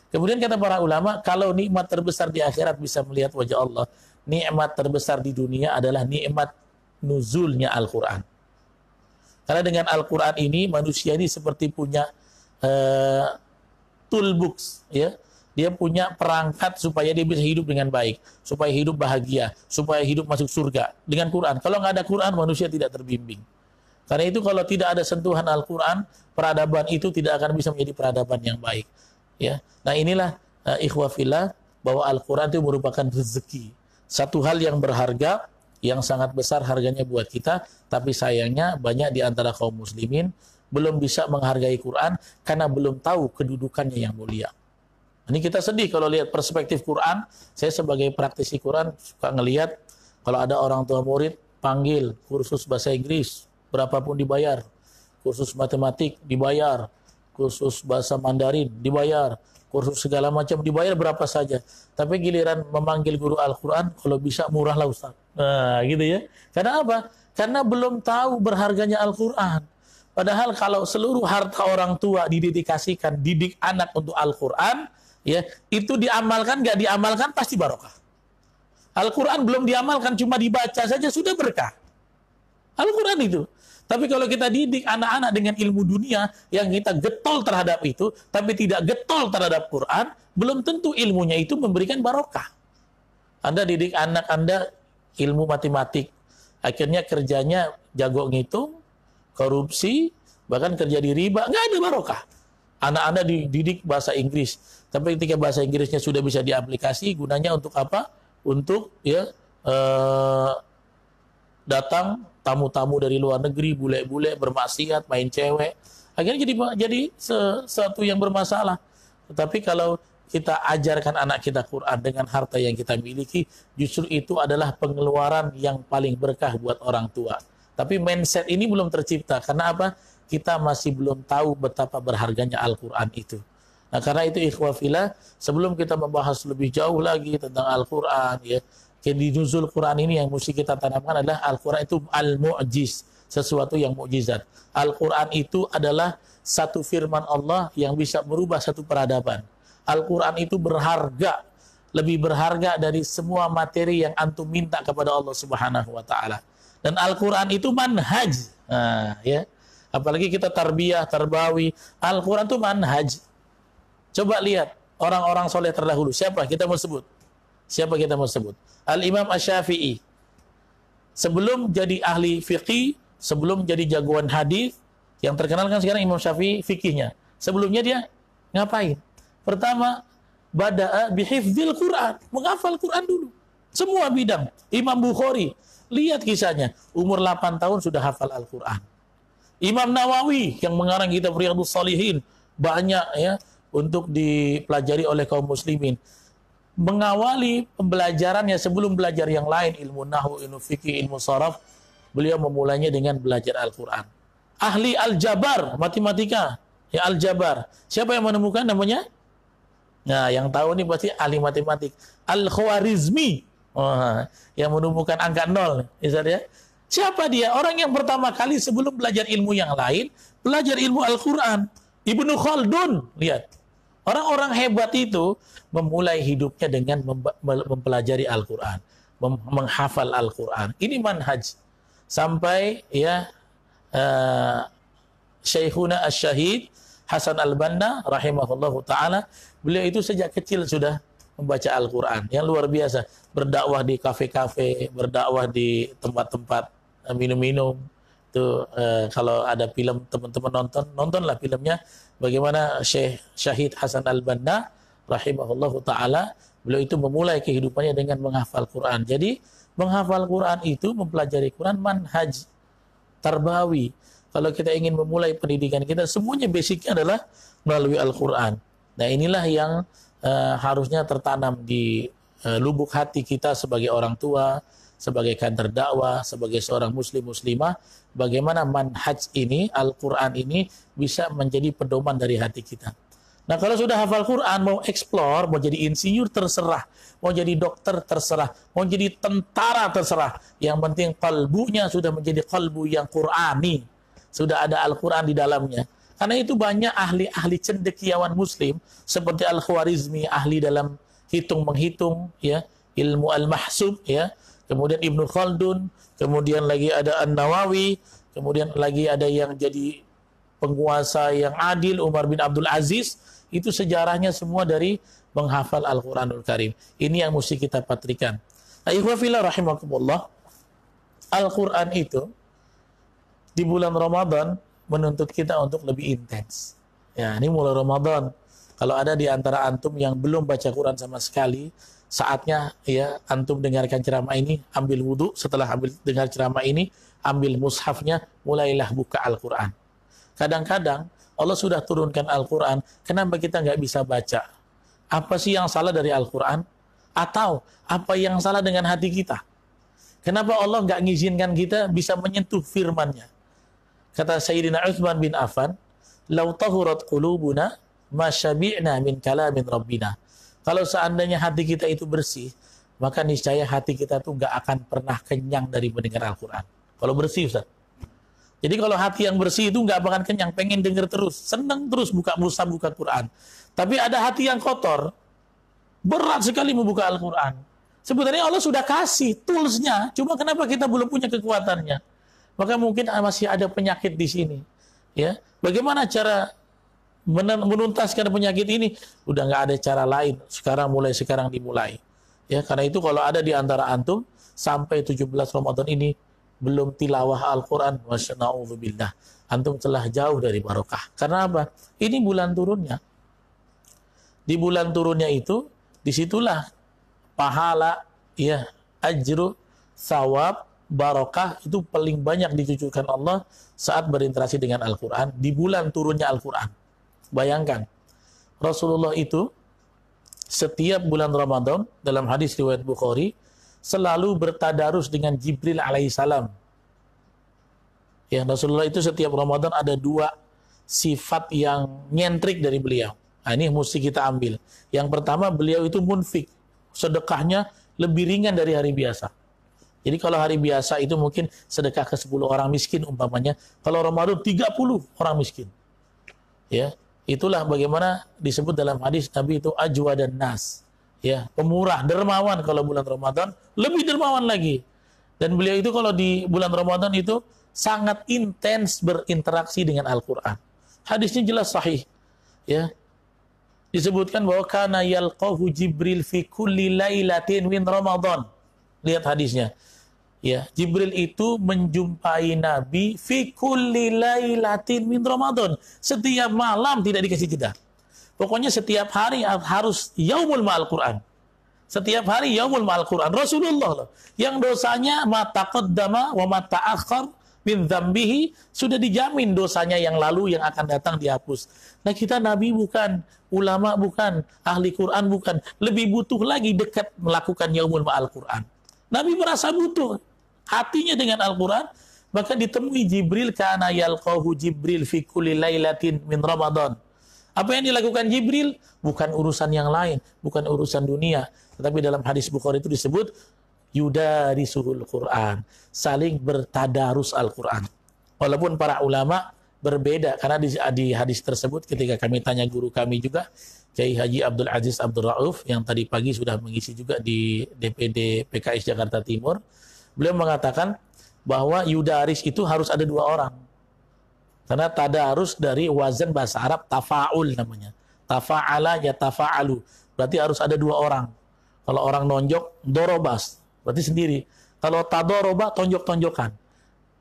Kemudian kata para ulama, kalau nikmat terbesar di akhirat bisa melihat wajah Allah, nikmat terbesar di dunia adalah nikmat nuzulnya Al-Quran. Karena dengan Al-Quran ini manusia ini seperti punya toolbox, ya. Dia punya perangkat supaya dia bisa hidup dengan baik, supaya hidup bahagia, supaya hidup masuk surga dengan Quran. Kalau nggak ada Quran, manusia tidak terbimbing. Karena itu kalau tidak ada sentuhan Al-Quran, peradaban itu tidak akan bisa menjadi peradaban yang baik. Ya, nah inilah ikhwah fillah, bahwa Al-Quran itu merupakan rezeki, satu hal yang berharga, yang sangat besar harganya buat kita. Tapi sayangnya banyak di antara kaum muslimin belum bisa menghargai Quran karena belum tahu kedudukannya yang mulia. Ini kita sedih kalau lihat perspektif Quran. Saya sebagai praktisi Quran suka ngelihat kalau ada orang tua murid panggil kursus bahasa Inggris, berapapun dibayar. Kursus matematik dibayar, kursus bahasa Mandarin dibayar, kursus segala macam dibayar berapa saja. Tapi giliran memanggil guru Al-Quran, kalau bisa murah lah Ustaz. Nah, gitu ya. Karena apa? Karena belum tahu berharganya Al-Quran. Padahal kalau seluruh harta orang tua didedikasikan didik anak untuk Al-Quran, ya, itu diamalkan, nggak diamalkan pasti barokah. Al-Quran belum diamalkan, cuma dibaca saja sudah berkah. Al-Quran itu. Tapi kalau kita didik anak-anak dengan ilmu dunia yang kita getol terhadap itu, tapi tidak getol terhadap Quran, belum tentu ilmunya itu memberikan barokah. Anda didik anak Anda ilmu matematik, akhirnya kerjanya jago ngitung, korupsi, bahkan kerja di riba, nggak ada barokah. Anak Anda dididik bahasa Inggris, tapi ketika bahasa Inggrisnya sudah bisa diaplikasi, gunanya untuk apa? Untuk ya datang tamu-tamu dari luar negeri, bule-bule bermaksiat, main cewek, akhirnya jadi sesuatu yang bermasalah. Tetapi kalau kita ajarkan anak kita Quran dengan harta yang kita miliki, justru itu adalah pengeluaran yang paling berkah buat orang tua. Tapi mindset ini belum tercipta. Karena apa? Kita masih belum tahu betapa berharganya Al-Quran itu. Nah, karena itu ikhwah fillah, sebelum kita membahas lebih jauh lagi tentang Al-Quran, ya, di nuzul Quran ini yang mesti kita tanamkan adalah Al-Quran itu al-mu'jiz, sesuatu yang mukjizat. Al-Quran itu adalah satu firman Allah yang bisa merubah satu peradaban. Al-Quran itu berharga, lebih berharga dari semua materi yang antum minta kepada Allah Subhanahu wa taala. Dan Al-Quran itu manhaj. Nah, ya. Apalagi kita tarbiyah, tarbawi, Al-Quran itu manhaj. Coba lihat orang-orang soleh terdahulu. Siapa kita mau sebut? Siapa kita mau sebut? Al-Imam Asy-Syafi'i. Sebelum jadi ahli fiqih, sebelum jadi jagoan hadis, yang terkenal kan sekarang Imam Syafi'i fikihnya. Sebelumnya dia ngapain? Pertama, bada'a bihifdzil Quran, menghafal Quran dulu. Semua bidang. Imam Bukhari, lihat kisahnya, umur 8 tahun sudah hafal Al-Quran. Imam Nawawi yang mengarang kitab Riyadhus Shalihin, banyak ya untuk dipelajari oleh kaum muslimin. Mengawali pembelajarannya sebelum belajar yang lain, ilmu nahwu, ilmu fikih, ilmu sharaf, beliau memulainya dengan belajar Al-Quran. Ahli Al-Jabar, matematika, ya Al-Jabar. Siapa yang menemukan namanya? Nah, yang tahu ini pasti ahli matematik. Al-Khwarizmi, yang menemukan angka 0, misalnya. Siapa dia? Orang yang pertama kali sebelum belajar ilmu yang lain, belajar ilmu Al-Quran. Ibnu Khaldun, lihat. Orang-orang hebat itu memulai hidupnya dengan mempelajari Al-Quran, menghafal Al-Quran. Ini manhaj. Sampai ya Syekhuna Asy-Syahid Hasan Al-Banna rahimahullahu ta'ala, beliau itu sejak kecil sudah membaca Al-Quran. Yang luar biasa. Berdakwah di kafe-kafe, berdakwah di tempat-tempat minum-minum. Itu kalau ada film teman-teman nontonlah filmnya. Bagaimana Syekh Syahid Hasan Al-Banna rahimahullahu ta'ala, beliau itu memulai kehidupannya dengan menghafal Quran. Jadi menghafal Quran itu, mempelajari Quran, manhaj tarbawi. Kalau kita ingin memulai pendidikan kita, semuanya basicnya adalah melalui Al-Quran. Nah inilah yang harusnya tertanam di lubuk hati kita sebagai orang tua, sebagai kader dakwah, sebagai seorang muslimah, bagaimana manhaj ini, Al-Quran ini bisa menjadi pedoman dari hati kita. Nah kalau sudah hafal Quran, mau explore, mau jadi insinyur terserah, mau jadi dokter terserah, mau jadi tentara terserah. Yang penting kalbunya sudah menjadi kalbu yang Qurani, sudah ada Al-Quran di dalamnya. Karena itu banyak ahli-ahli cendekiawan muslim, seperti Al-Khwarizmi, ahli dalam hitung-menghitung, ya, ilmu Al-Mahsub, ya. Kemudian Ibnu Khaldun, kemudian lagi ada An-Nawawi, kemudian lagi ada yang jadi penguasa yang adil, Umar bin Abdul Aziz. Itu sejarahnya semua dari menghafal Al-Quranul Karim. Ini yang mesti kita patrikan. Nah, ikhwafillah rahimakumullah, Al-Quran itu di bulan Ramadan menuntut kita untuk lebih intens. Ya, ini mulai Ramadan. Kalau ada di antara antum yang belum baca Quran sama sekali, saatnya ya antum dengarkan ceramah ini, ambil wudhu, setelah dengar ceramah ini, ambil mushafnya, mulailah buka Al-Quran. Kadang-kadang Allah sudah turunkan Al-Quran, kenapa kita nggak bisa baca? Apa sih yang salah dari Al-Quran? Atau apa yang salah dengan hati kita? Kenapa Allah nggak ngizinkan kita bisa menyentuh firman-Nya? Kata Sayyidina Utsman bin Affan, "Lau tahurat qulubuna ma syabi'na min kalamin rabbina." Kalau seandainya hati kita itu bersih, maka niscaya hati kita tuh nggak akan pernah kenyang dari mendengar Al-Quran. Kalau bersih, Ustaz. Jadi kalau hati yang bersih itu nggak akan kenyang, pengen dengar terus, senang terus buka mushaf, buka Quran. Tapi ada hati yang kotor, berat sekali membuka Al-Quran. Sebenarnya Allah sudah kasih toolsnya, cuma kenapa kita belum punya kekuatannya? Maka mungkin masih ada penyakit di sini. Ya, bagaimana cara menuntaskan penyakit ini? Udah nggak ada cara lain. Mulai sekarang dimulai. Ya, karena itu kalau ada di antara antum sampai 17 Ramadan ini belum tilawah Al-Quran, masya'Allah, antum telah jauh dari barokah. Karena apa? Ini bulan turunnya. Di bulan turunnya itu, disitulah pahala, ya, ajru, sawab, barokah itu paling banyak ditujukan Allah saat berinteraksi dengan Al-Quran di bulan turunnya Al-Quran. Bayangkan, Rasulullah itu setiap bulan Ramadan dalam hadis riwayat Bukhari selalu bertadarus dengan Jibril alaihissalam. Ya, Rasulullah itu setiap Ramadan ada 2 sifat yang nyentrik dari beliau. Nah, ini mesti kita ambil. Yang pertama, beliau itu munfik. Sedekahnya lebih ringan dari hari biasa. Jadi kalau hari biasa itu mungkin sedekah ke 10 orang miskin umpamanya. Kalau Ramadan 30 orang miskin. Ya, itulah bagaimana disebut dalam hadis Nabi itu ajwa dan nas. Ya, pemurah, dermawan kalau bulan Ramadan, lebih dermawan lagi. Dan beliau itu kalau di bulan Ramadan itu sangat intens berinteraksi dengan Al-Quran. Hadisnya jelas sahih. Ya. Disebutkan bahwa kana yalqahu Jibril fi kulli lailatin min Ramadan. Lihat hadisnya. Ya, Jibril itu menjumpai Nabi fi kulli lailatin min Ramadan. Setiap malam tidak dikasih jeda. Pokoknya setiap hari harus yaumul ma'al Quran. Setiap hari yaumul ma'al Quran. Rasulullah loh, yang dosanya ma taqaddama wa ma ta'akhkhar min dzambihi, sudah dijamin dosanya yang lalu yang akan datang dihapus. Nah, kita nabi bukan, ulama bukan, ahli Quran bukan, lebih butuh lagi dekat melakukan yaumul ma'al Quran. Nabi merasa butuh hatinya dengan Al-Quran, maka ditemui Jibril, kana yalqahu Jibril fi kulli lailatin min Ramadan. Apa yang dilakukan Jibril? Bukan urusan yang lain, bukan urusan dunia. Tetapi dalam hadis Bukhari itu disebut, yudarisuhul Quran, saling bertadarus Al-Quran. Walaupun para ulama berbeda, karena di hadis tersebut ketika kami tanya guru kami juga, Kiai Haji Abdul Aziz Abdul Rauf, yang tadi pagi sudah mengisi juga di DPD PKS Jakarta Timur, beliau mengatakan bahwa yudaris itu harus ada 2 orang. Karena tadarus dari wazan bahasa Arab tafa'ul namanya. Tafa'ala ya tafa'alu. Berarti harus ada 2 orang. Kalau orang nonjok, dorobas. Berarti sendiri. Kalau tadoroba, tonjok-tonjokan.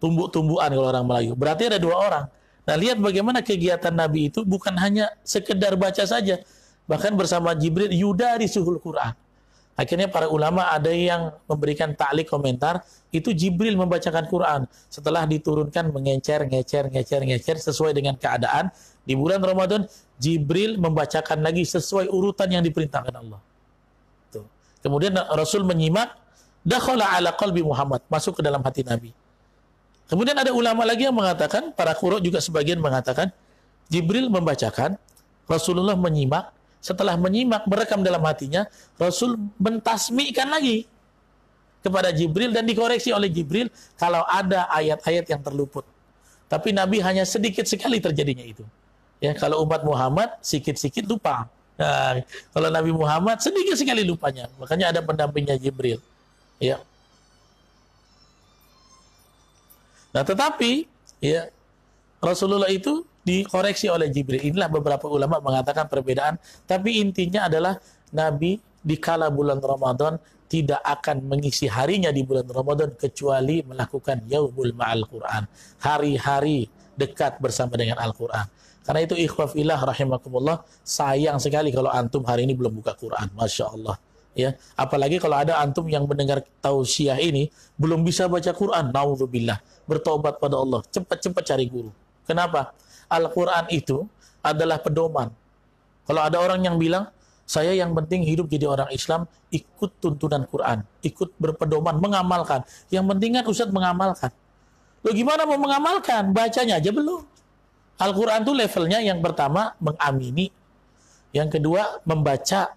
Tumbuk-tumbukan kalau orang Melayu. Berarti ada 2 orang. Nah, lihat bagaimana kegiatan Nabi itu bukan hanya sekedar baca saja. Bahkan bersama Jibril, yudarisuhul Quran. Akhirnya para ulama ada yang memberikan ta'liq komentar, itu Jibril membacakan Quran. Setelah diturunkan mengecer, ngecer sesuai dengan keadaan. Di bulan Ramadan, Jibril membacakan lagi sesuai urutan yang diperintahkan Allah. Tuh. Kemudian Rasul menyimak, dakhala ala qalbi Muhammad, masuk ke dalam hati Nabi. Kemudian ada ulama lagi yang mengatakan, para qurra juga sebagian mengatakan, Jibril membacakan, Rasulullah menyimak, setelah menyimak, merekam dalam hatinya, Rasul mentasmi'kan lagi kepada Jibril dan dikoreksi oleh Jibril kalau ada ayat-ayat yang terluput. Tapi Nabi hanya sedikit sekali terjadinya itu. Ya, kalau umat Muhammad sikit-sikit lupa. Nah, kalau Nabi Muhammad sedikit sekali lupanya. Makanya ada pendampingnya Jibril. Ya. Nah, tetapi ya Rasulullah itu dikoreksi oleh Jibril. Inilah beberapa ulama mengatakan perbedaan. Tapi intinya adalah Nabi di kala bulan Ramadan tidak akan mengisi harinya di bulan Ramadan kecuali melakukan yaumul ma'al Quran. Hari-hari dekat bersama dengan Al-Quran. Karena itu ikhwah fillah rahimakumullah, sayang sekali kalau antum hari ini belum buka Quran. Masya Allah. Ya, apalagi kalau ada antum yang mendengar tausiah ini belum bisa baca Quran, naudzubillah, bertobat pada Allah, cepat-cepat cari guru. Kenapa? Al-Quran itu adalah pedoman. Kalau ada orang yang bilang, saya yang penting hidup jadi orang Islam, ikut tuntunan Quran, ikut berpedoman, mengamalkan. Yang penting kan Ustaz mengamalkan. Loh gimana mau mengamalkan? Bacanya aja belum. Al-Quran itu levelnya yang pertama mengamini, yang kedua membaca,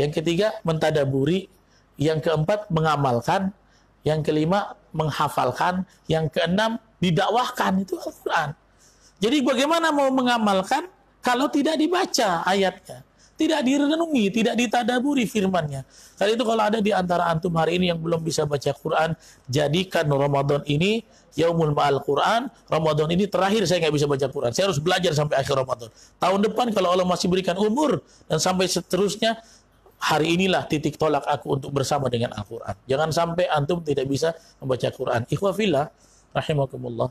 yang ketiga mentadaburi, yang keempat mengamalkan, yang kelima menghafalkan, yang keenam didakwahkan. Itu Al-Quran. Jadi bagaimana mau mengamalkan kalau tidak dibaca ayatnya, tidak direnungi, tidak ditadaburi firmannya. Karena itu kalau ada di antara antum hari ini yang belum bisa baca Quran, jadikan Ramadan ini yaumul ma'al Quran. Ramadan ini terakhir saya nggak bisa baca Quran. Saya harus belajar sampai akhir Ramadan. Tahun depan kalau Allah masih berikan umur dan sampai seterusnya, hari inilah titik tolak aku untuk bersama dengan Al-Quran. Jangan sampai antum tidak bisa membaca Quran. Ikhwah fillah rahimakumullah.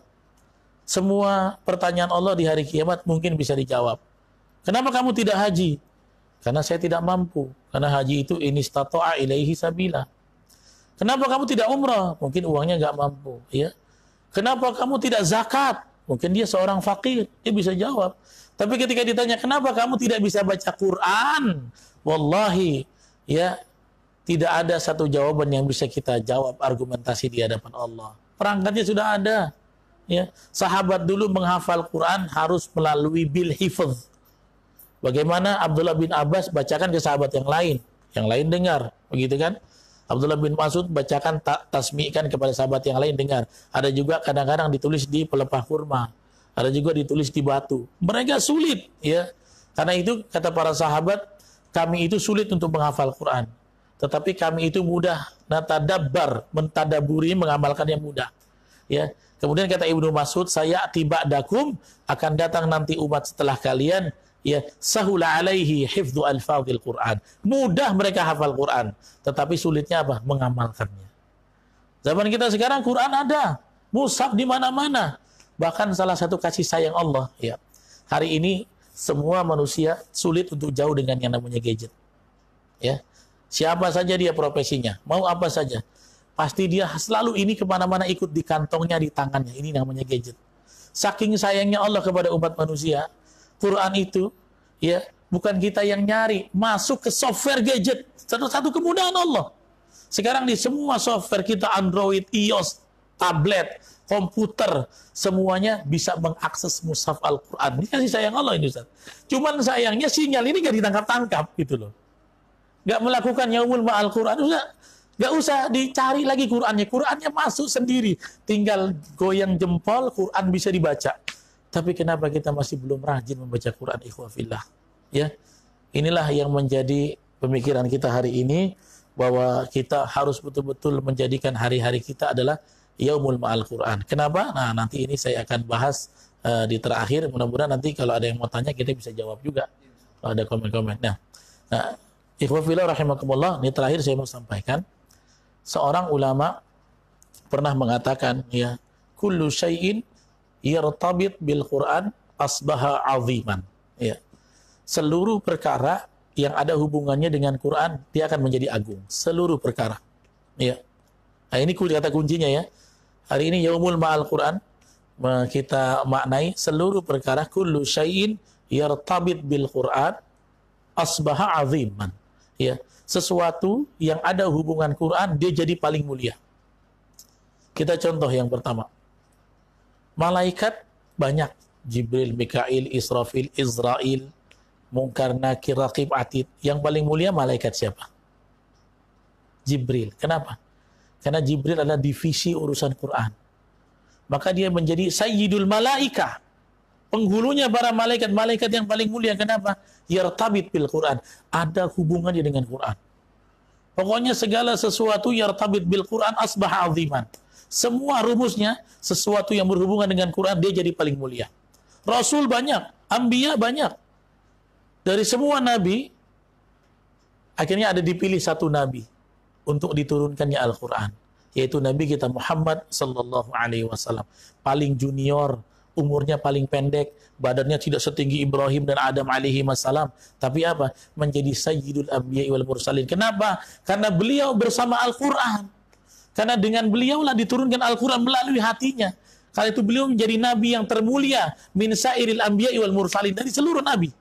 Semua pertanyaan Allah di hari kiamat mungkin bisa dijawab. Kenapa kamu tidak haji? Karena saya tidak mampu. Karena haji itu inistata'a ilaihi sabila. Kenapa kamu tidak umrah? Mungkin uangnya nggak mampu. Ya. Kenapa kamu tidak zakat? Mungkin dia seorang fakir. Dia bisa jawab. Tapi ketika ditanya, kenapa kamu tidak bisa baca Quran? Wallahi, ya, tidak ada satu jawaban yang bisa kita jawab argumentasi di hadapan Allah. Perangkatnya sudah ada. Ya, sahabat dulu menghafal Quran harus melalui bil hifz. Bagaimana Abdullah bin Abbas bacakan ke sahabat yang lain dengar, begitu kan? Abdullah bin Mas'ud bacakan tasmi'kan kepada sahabat yang lain dengar. Ada juga kadang-kadang ditulis di pelepah kurma, ada juga ditulis di batu. Mereka sulit, ya. Karena itu kata para sahabat, kami itu sulit untuk menghafal Quran, tetapi kami itu mudah, natadabbar, mentadaburi, mengamalkan yang mudah. Ya. Kemudian kata Ibnu Mas'ud, saya tiba dakum, akan datang nanti umat setelah kalian, ya, sahula alaihi hifdzu alfadhil Quran. Mudah mereka hafal Quran, tetapi sulitnya apa? Mengamalkannya. Zaman kita sekarang Quran ada, mushaf di mana-mana. Bahkan salah satu kasih sayang Allah, ya. Hari ini semua manusia sulit untuk jauh dengan yang namanya gadget. Ya. Siapa saja dia profesinya, mau apa saja. Pasti dia selalu ini kemana-mana ikut di kantongnya, di tangannya. Ini namanya gadget. Saking sayangnya Allah kepada umat manusia, Quran itu, ya, bukan kita yang nyari, masuk ke software gadget. Satu-satu kemudahan Allah. Sekarang di semua software kita, Android, iOS, tablet, komputer, semuanya bisa mengakses mushaf Al-Quran. Ini kasih sayang Allah ini, Ustaz. Cuman sayangnya sinyal ini nggak ditangkap-tangkap gitu loh. Nggak melakukan yaumul ma'al Quran. Ustaz, Nggak usah dicari lagi Qur'annya. Qur'annya masuk sendiri. Tinggal goyang jempol, Qur'an bisa dibaca. Tapi kenapa kita masih belum rajin membaca Qur'an, ikhwah fillah? Ya, inilah yang menjadi pemikiran kita hari ini, bahwa kita harus betul-betul menjadikan hari-hari kita adalah Yaumul Ma'al Qur'an. Kenapa? Nah, nanti ini saya akan bahas di terakhir. Mudah-mudahan nanti kalau ada yang mau tanya, kita bisa jawab juga. Kalau ada komen-komen. Nah, ikhwah fillah rahimakumullah, ini terakhir saya mau sampaikan. Seorang ulama pernah mengatakan, ya, kullu syai'in yartabit bil Qur'an asbaha aziman. Ya. Seluruh perkara yang ada hubungannya dengan Quran, dia akan menjadi agung. Seluruh perkara. Ya. Nah, ini kata kuncinya ya. Hari ini Yaumul Ma'al Quran, kita maknai seluruh perkara, kullu syai'in yartabit bil Quran asbaha aziman. Ya. Sesuatu yang ada hubungan Quran, dia jadi paling mulia. Kita contoh yang pertama. Malaikat banyak. Jibril, Mikail, Israfil, Izrail, Munkar, Nakir, Raqib, Atid. Yang paling mulia malaikat siapa? Jibril. Kenapa? Karena Jibril adalah divisi urusan Quran. Maka dia menjadi Sayyidul Malaikah. Penghulunya para malaikat. Malaikat yang paling mulia. Kenapa? Yartabit bil Quran. Ada hubungannya dengan Quran. Pokoknya segala sesuatu yartabit bil Quran asbah aziman. Semua rumusnya, sesuatu yang berhubungan dengan Quran, dia jadi paling mulia. Rasul banyak, Anbiya banyak. Dari semua nabi, akhirnya ada dipilih satu nabi untuk diturunkannya Al-Quran, yaitu Nabi kita Muhammad sallallahu alaihi wasallam. Paling junior, umurnya paling pendek, badannya tidak setinggi Ibrahim dan Adam alaihi wassalam, tapi apa? Menjadi Sayyidul Anbiya wal Mursalin. Kenapa? Karena beliau bersama Al-Quran. Karena dengan beliaulah diturunkan Al-Quran melalui hatinya. Karena itu beliau menjadi nabi yang termulia min sairil anbiya wal mursalin, dari seluruh nabi.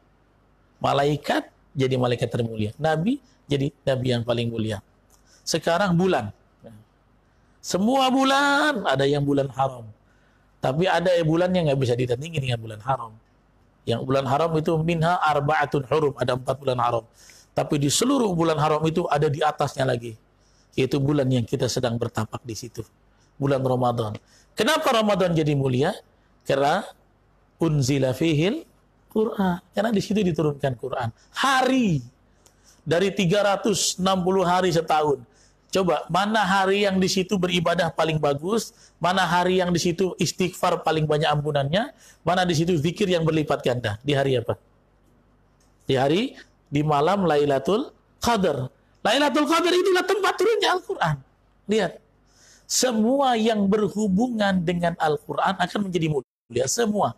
Malaikat jadi malaikat termulia, nabi jadi nabi yang paling mulia. Sekarang bulan. Semua bulan, ada yang bulan haram. Tapi ada bulan yang nggak bisa ditandingi dengan bulan haram. Yang bulan haram itu minha arba'atun hurum, ada 4 bulan haram. Tapi di seluruh bulan haram itu ada di atasnya lagi, yaitu bulan yang kita sedang bertapak di situ, bulan Ramadan. Kenapa Ramadan jadi mulia? Karena unzila fihil Quran. Karena di situ diturunkan Quran. Hari dari 360 hari setahun. Coba, mana hari yang di situ beribadah paling bagus? Mana hari yang di situ istighfar paling banyak ampunannya? Mana di situ zikir yang berlipat ganda? Di hari apa? Di malam Lailatul Qadar. Lailatul Qadar itulah tempat turunnya Al-Quran. Lihat. Semua yang berhubungan dengan Al-Quran akan menjadi mulia. Semua.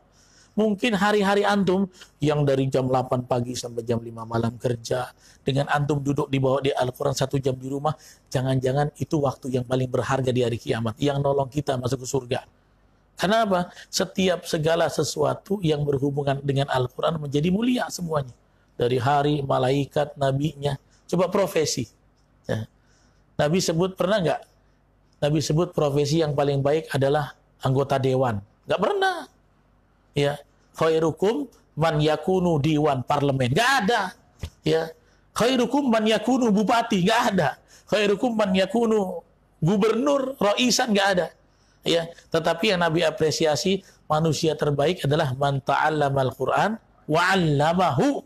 Mungkin hari-hari antum yang dari jam 8 pagi sampai jam 5 malam kerja, dengan antum duduk di bawah di Al-Quran 1 jam di rumah, jangan-jangan itu waktu yang paling berharga di hari kiamat, yang nolong kita masuk ke surga. Kenapa? Setiap segala sesuatu yang berhubungan dengan Al-Quran menjadi mulia semuanya. Dari hari, malaikat, nabinya. Coba profesi. Ya. Nabi sebut, pernah nggak? Nabi sebut profesi yang paling baik adalah anggota dewan. Nggak pernah. Ya. Khairukum man yakunu diwan parlemen. Nggak ada. Ya. Khairukum man yakunu bupati. Nggak ada. Khairukum man yakunu gubernur, roisan. Nggak ada. Ya. Tetapi yang Nabi apresiasi, manusia terbaik adalah man ta'allamal Qur'an wa 'allamahu.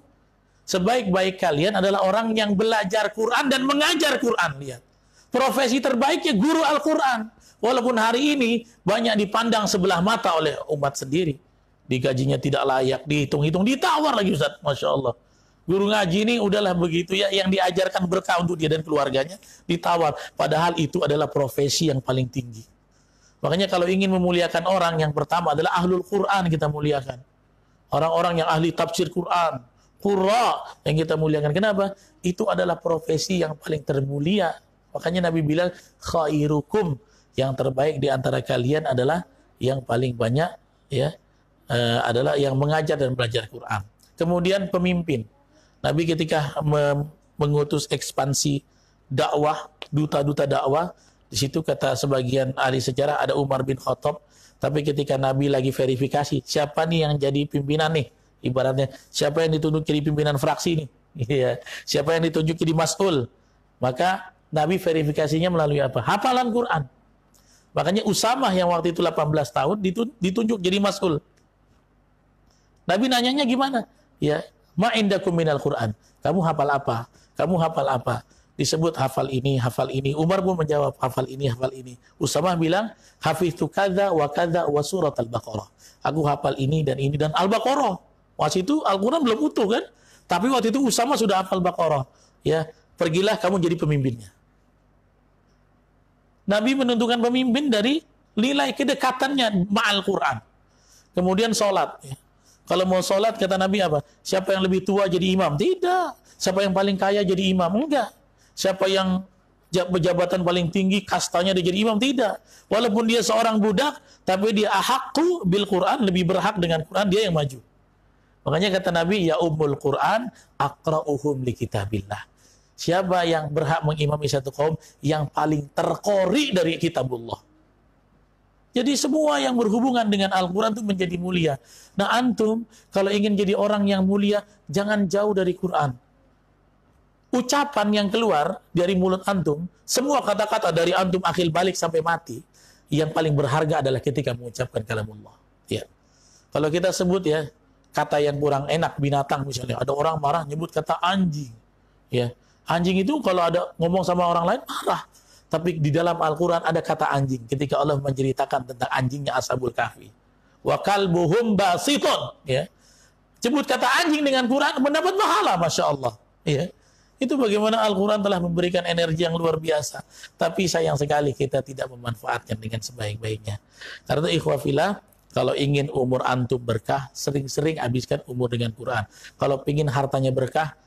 Sebaik-baik kalian adalah orang yang belajar Quran dan mengajar Quran. Lihat. Profesi terbaiknya guru Al-Quran. Walaupun hari ini banyak dipandang sebelah mata oleh umat sendiri. Digajinya tidak layak, dihitung-hitung, ditawar lagi Ustaz. Masya Allah. Guru ngaji ini udahlah begitu ya, yang diajarkan berkah untuk dia dan keluarganya, ditawar. Padahal itu adalah profesi yang paling tinggi. Makanya kalau ingin memuliakan orang, yang pertama adalah ahlul Quran kita muliakan. Orang-orang yang ahli tafsir Quran, qurra yang kita muliakan. Kenapa? Itu adalah profesi yang paling termulia. Makanya Nabi bilang, khairukum, yang terbaik di antara kalian adalah yang paling banyak, ya, adalah yang mengajar dan belajar Quran. Kemudian pemimpin. Nabi ketika mengutus ekspansi dakwah, duta-duta dakwah, di situ kata sebagian ahli sejarah ada Umar bin Khattab. Tapi ketika Nabi lagi verifikasi, siapa nih yang jadi pimpinan nih? Ibaratnya, siapa yang ditunjuk jadi pimpinan fraksi nih? Siapa yang ditunjuk jadi mas'ul? Maka Nabi verifikasinya melalui apa? Hafalan Quran. Makanya Usamah yang waktu itu 18 tahun ditunjuk jadi mas'ul. Nabi nanyanya gimana? Ya, ma indakum minal Quran. Kamu hafal apa? Kamu hafal apa? Disebut hafal ini, hafal ini. Umar pun menjawab hafal ini, hafal ini. Usamah bilang, hafiztu kadza wa surat al-Baqarah. Aku hafal ini dan Al-Baqarah. Waktu itu Al-Quran belum utuh kan? Tapi waktu itu Usamah sudah hafal Baqarah. Ya, pergilah kamu jadi pemimpinnya. Nabi menentukan pemimpin dari nilai kedekatannya ma'al Quran. Kemudian sholat. Ya. Kalau mau sholat, kata Nabi apa? Siapa yang lebih tua jadi imam? Tidak. Siapa yang paling kaya jadi imam? Enggak. Siapa yang jabatan paling tinggi, kastanya dia jadi imam? Tidak. Walaupun dia seorang budak, tapi dia ahakku bil Quran, lebih berhak dengan Quran, dia yang maju. Makanya kata Nabi, ya ummul Quran, aqra'uhum li kitabillah. Siapa yang berhak mengimami satu kaum yang paling terqori dari kitabullah. Jadi semua yang berhubungan dengan Al-Quran itu menjadi mulia. Nah antum, kalau ingin jadi orang yang mulia, jangan jauh dari Quran. Ucapan yang keluar dari mulut antum, semua kata-kata dari antum akhir balik sampai mati, yang paling berharga adalah ketika mengucapkan kalamullah. Ya. Kalau kita sebut ya, kata yang kurang enak, binatang misalnya, ada orang marah nyebut kata anjing. Ya. Anjing itu kalau ada ngomong sama orang lain marah. Tapi di dalam Al-Quran ada kata anjing. Ketika Allah menceritakan tentang anjingnya Ashabul Kahfi. Wa kalbuhum basitun. Ya. Sebut kata anjing dengan Quran mendapat pahala, Masya Allah. Ya. Itu bagaimana Al-Quran telah memberikan energi yang luar biasa. Tapi sayang sekali kita tidak memanfaatkan dengan sebaik-baiknya. Karena ikhwafillah, kalau ingin umur antum berkah, sering-sering habiskan umur dengan Quran. Kalau ingin hartanya berkah,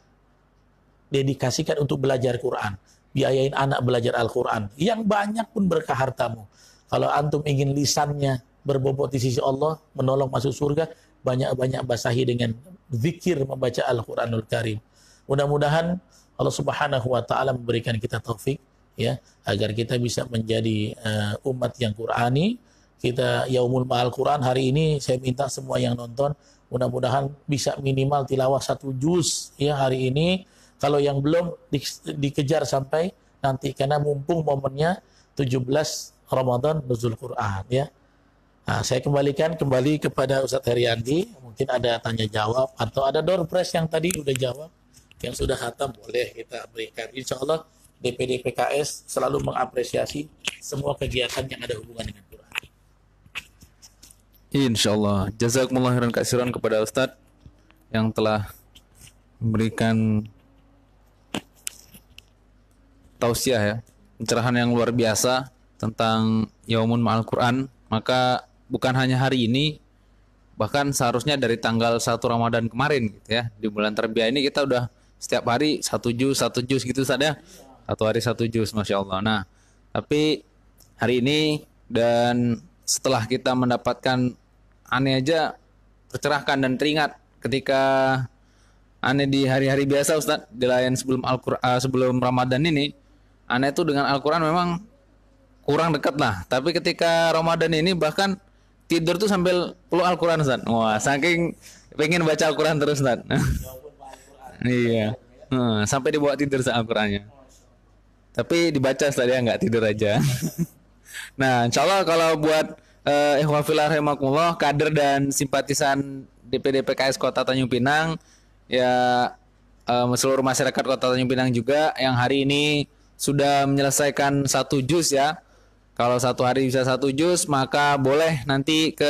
dedikasikan untuk belajar Quran. Biayain anak belajar Al-Quran. Yang banyak pun berkah hartamu. Kalau antum ingin lisannya berbobot di sisi Allah, menolong masuk surga, banyak-banyak basahi dengan zikir membaca Al-Quranul Karim. Mudah-mudahan Allah Subhanahu wa Ta'ala memberikan kita taufik, ya, agar kita bisa menjadi umat yang Qurani. Kita Yaumul Ma'al Quran hari ini, saya minta semua yang nonton, mudah-mudahan bisa minimal tilawah 1 juz ya hari ini. Kalau yang belum dikejar sampai nanti, karena mumpung momennya 17 Ramadan Nuzul Quran ya. Nah, saya kembali kepada Ustadz Heriandi. Mungkin ada tanya jawab atau ada door prize yang tadi udah jawab, yang sudah khatam boleh kita berikan. Insya Allah DPD PKS selalu mengapresiasi semua kegiatan yang ada hubungan dengan Quran. Insya Allah. Jazakumullah khairan katsiran kepada Ustadz yang telah memberikan tausiah ya, pencerahan yang luar biasa tentang Yaumun Ma'al Quran. Maka bukan hanya hari ini, bahkan seharusnya dari tanggal 1 Ramadan kemarin gitu ya. Di bulan Tarbiyah ini kita udah setiap hari 1 juz gitu saja. 1 hari 1 juz, Masya Allah. Nah, tapi hari ini dan setelah kita mendapatkan aneh aja tercerahkan dan teringat ketika aneh di hari-hari biasa Ustadz, di lain sebelum Ramadan ini, aneh itu dengan Al-Quran memang kurang dekat lah. Tapi ketika Ramadan ini bahkan tidur tuh sambil peluk Al-Quran Ustaz. Wah, saking pengen baca Al-Quran terus Ustaz. Iya. Sampai dibawa tidur saat Al-Qurannya. Tapi dibaca Ustaz ya, nggak tidur aja. Nah, insya Allah kalau buat ikhwafillah rahimakumullah, kader dan simpatisan DPD PKS Kota Tanjung Pinang, ya seluruh masyarakat Kota Tanjung Pinang juga yang hari ini sudah menyelesaikan 1 juz ya. Kalau 1 hari bisa 1 juz, maka boleh nanti ke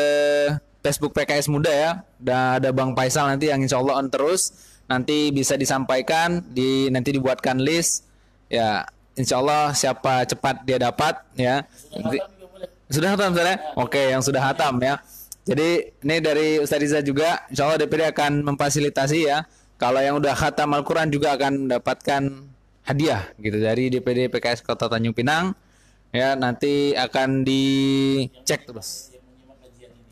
Facebook PKS Muda ya. Dan ada Bang Faisal nanti yang insya Allah on terus. Nanti bisa disampaikan, nanti dibuatkan list. Ya, insya Allah siapa cepat dia dapat ya. Sudah hatam misalnya? Oke, yang sudah hatam ya. Jadi ini dari Ustaz Riza juga, insya Allah DPD akan memfasilitasi ya. Kalau yang udah khatam Al-Quran juga akan mendapatkan hadiah gitu dari DPD PKS Kota Tanjung Pinang ya. Nanti akan dicek terus.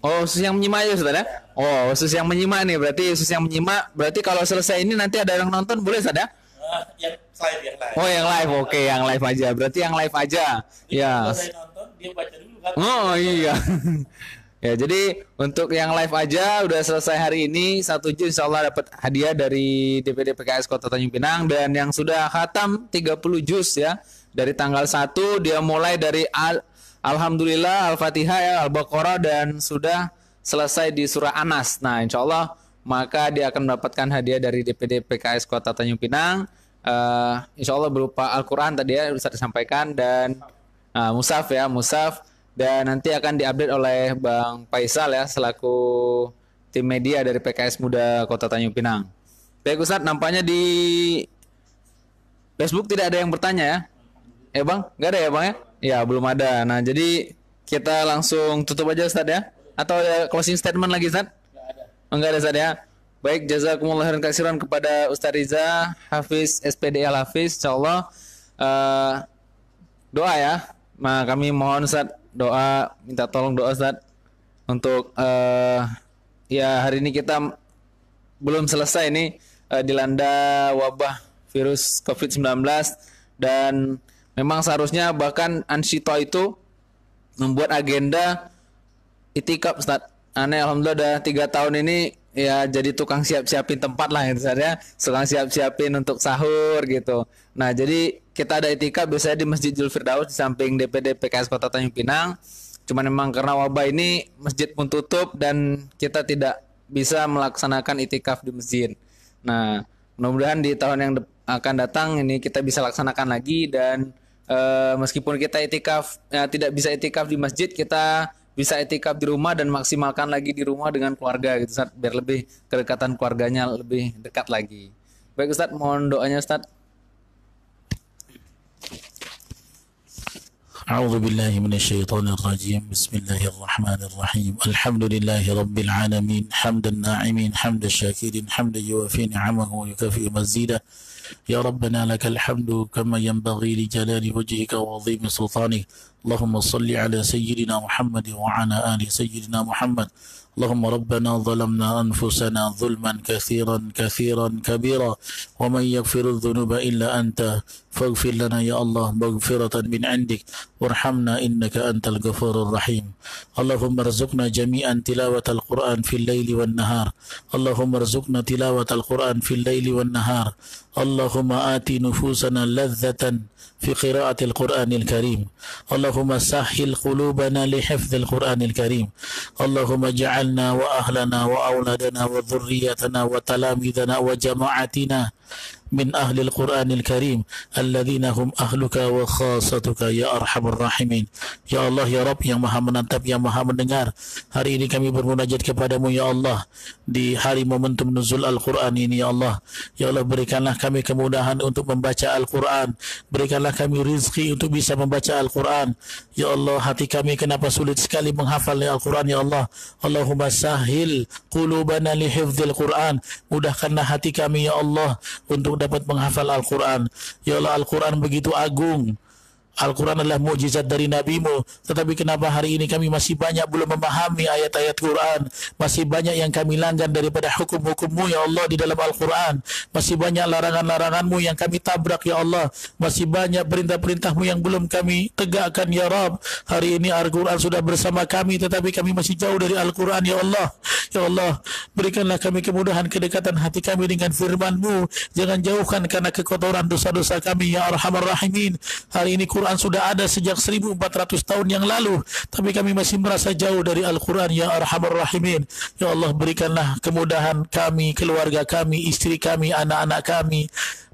Oh, khusus yang menyimak ya Ustaz ya? Oh, khusus yang menyimak nih, berarti khusus yang menyimak. Berarti kalau selesai ini nanti ada yang nonton boleh Ustaz ya? Yang live. Oh, yang live. Oke, yang live aja. Berarti yang live aja. Ya. Nonton, dia baca dulu kan. Oh iya. Ya, jadi untuk yang live aja udah selesai hari ini 1 juz insya Allah dapat hadiah dari DPD PKS Kota Tanjung Pinang. Dan yang sudah khatam 30 juz ya, dari tanggal 1 dia mulai dari Alhamdulillah, Al-Fatihah, ya, Al-Baqarah, dan sudah selesai di surah Anas. Nah, insya Allah maka dia akan mendapatkan hadiah dari DPD PKS Kota Tanjung Pinang. Insya Allah berupa Al-Quran tadi ya bisa disampaikan, dan mushaf ya, mushaf, dan nanti akan diupdate oleh Bang Faisal ya selaku tim media dari PKS Muda Kota Tanjung Pinang. Baik Ustadz, nampaknya di Facebook tidak ada yang bertanya ya? Bang, nggak ada ya Bang ya? Ya belum ada. Nah jadi kita langsung tutup aja Ustadz ya? Atau ada closing statement lagi Ustadz? Nggak ada Ustadz ya? Baik, jazakumullah khairan katsiran kepada Ustadz Riza Hafiz SPD Al Hafiz, insyaallah doa ya. Nah kami mohon Ustadz doa, minta tolong doa Ustadz untuk ya hari ini kita belum selesai ini dilanda wabah virus COVID-19, dan memang seharusnya bahkan Ansito itu membuat agenda itikaf Ustadz. Aneh alhamdulillah udah 3 tahun ini ya jadi tukang siap-siapin tempat lah ya Ustadz ya. Tukang siap-siapin untuk sahur gitu. Nah jadi kita ada itikaf biasanya di Masjidil Firdaus di samping DPD PKS Kota Tanjung Pinang. Cuman memang karena wabah ini masjid pun tutup dan kita tidak bisa melaksanakan itikaf di masjid. Nah mudah-mudahan di tahun yang akan datang ini kita bisa laksanakan lagi, dan meskipun kita itikaf tidak bisa itikaf di masjid, kita bisa itikaf di rumah dan maksimalkan lagi di rumah dengan keluarga gitu Ustaz, biar lebih kedekatan keluarganya lebih dekat lagi. Baik Ustaz, mohon doanya Ustaz. أعوذ بالله من الشيطان الرجيم بسم الله الرحمن الرحيم الحمد لله رب العالمين حمد الناعمين حمد الشاكرين حمد يوافي نعمه ويكافئ مزيده يا ربنا لك الحمد كما ينبغي لجلال وجهك وعظيم سلطانك اللهم صل على سيدنا محمد وعلى آل سيدنا محمد اللهم ربنا ظلمنا أنفسنا ظلما كثيرا كبيرا ومن يغفر الذنوب إلا أنت فاغفر لنا يا الله مغفرة من عندك وارحمنا إنك أنت الغفور الرحيم اللهم ارزقنا جميعا تلاوة القرآن في الليل والنهار اللهم ارزقنا تلاوة القرآن في الليل والنهار اللهم آت نفوسنا لذة في قراءة القرآن الكريم اللهم سهل قلوبنا لحفظ القرآن الكريم اللهم اجعلنا وأهلنا وأولادنا وذريتنا وتلاميذنا وجماعتنا من أهل القرآن الكريم الذين هم أهلك وخاصتك يا أرحم الراحمين Ya Allah ya Rabb yang maha menatap, yang maha mendengar, hari ini kami bermunajat kepadamu ya Allah di hari momentum nuzul Al-Quran ini ya Allah. Ya Allah, berikanlah kami kemudahan untuk membaca Al-Quran, berikanlah kami rizki untuk bisa membaca Al-Quran ya Allah. Hati kami kenapa sulit sekali menghafal Al-Quran ya Allah. Allahumma sahil qulubana li hifdzil Quran, mudahkanlah hati kami ya Allah untuk dapat menghafal Al-Quran ya Allah. Al-Quran begitu agung, Al-Quran adalah mukjizat dari Nabi-Mu, tetapi kenapa hari ini kami masih banyak belum memahami ayat-ayat Quran, masih banyak yang kami langgar daripada hukum-hukum-Mu ya Allah di dalam Al-Quran, masih banyak larangan-larangan-Mu yang kami tabrak ya Allah, masih banyak perintah-perintah-Mu yang belum kami tegakkan ya Rabb. Hari ini Al-Quran sudah bersama kami, tetapi kami masih jauh dari Al-Quran ya Allah. Ya Allah, berikanlah kami kemudahan kedekatan hati kami dengan firman-Mu, jangan jauhkan karena kekotoran dosa-dosa kami ya Arhamar Rahimin. Hari ini Quran sudah ada sejak 1400 tahun yang lalu, tapi kami masih merasa jauh dari Al-Quran ya Arhamar Rahimin. Ya Allah, berikanlah kemudahan kami, keluarga kami, istri kami, anak-anak kami,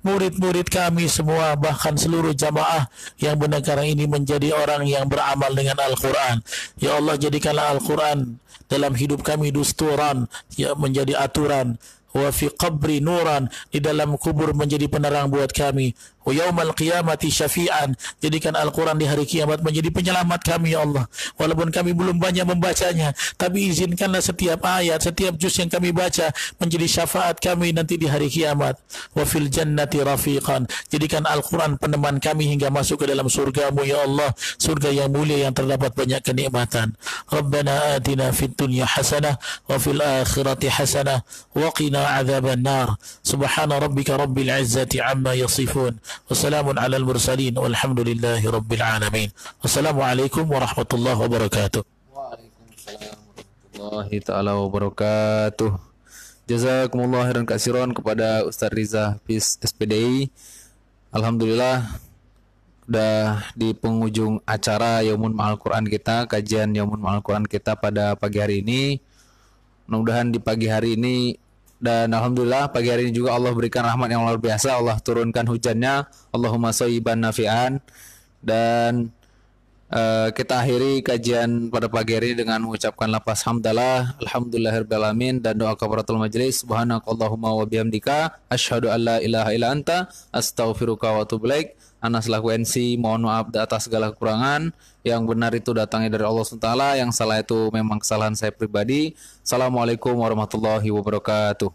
murid-murid kami semua, bahkan seluruh jamaah yang bernegara ini menjadi orang yang beramal dengan Al-Quran. Ya Allah, jadikanlah Al-Quran dalam hidup kami dusturan, ya menjadi aturan, wa fi qabri nuran, di dalam kubur menjadi penerang buat kami, wa yaumal qiyamati syafi'an, jadikan Al-Quran di hari kiamat menjadi penyelamat kami ya Allah. Walaupun kami belum banyak membacanya, tapi izinkanlah setiap ayat, setiap juz yang kami baca menjadi syafaat kami nanti di hari kiamat. Wa fil jannati rafiqan, jadikan Al-Quran peneman kami hingga masuk ke dalam surga-Mu ya Allah, surga yang mulia yang terdapat banyak kenikmatan. Rabbana atina fid dunya hasanah wa fil akhirati hasanah wa qina adzaban nar. Subhana rabbika rabbil izzati amma yasifun. Wassalamun alal mursalin walhamdulillahi rabbil alamin. Wassalamualaikum warahmatullahi wabarakatuh. Waalaikumsalam warahmatullahi taala wabarakatuh. Jazakumullah khairan katsiran kepada Ustaz Riza Hafiz SPDI. Alhamdulillah udah di penghujung acara Yaumun Ma'al Quran kita, kajian Yaumun Ma'al Quran kita pada pagi hari ini. Mudah-mudahan di pagi hari ini dan alhamdulillah pagi hari ini juga Allah berikan rahmat yang luar biasa. Allah turunkan hujannya. Allahumma shayyiban nafi'an. Dan kita akhiri kajian pada pagi hari ini dengan mengucapkan lafaz hamdalah, alhamdulillahirabbil alamin, dan doa kafaratul majelis. Subhanakallahumma wa bihamdika asyhadu an la ilaha illa anta astaghfiruka wa atubu ilaik. Ana selaku MC mohon maaf atas segala kekurangan. Yang benar itu datangnya dari Allah SWT, yang salah itu memang kesalahan saya pribadi. Assalamualaikum warahmatullahi wabarakatuh.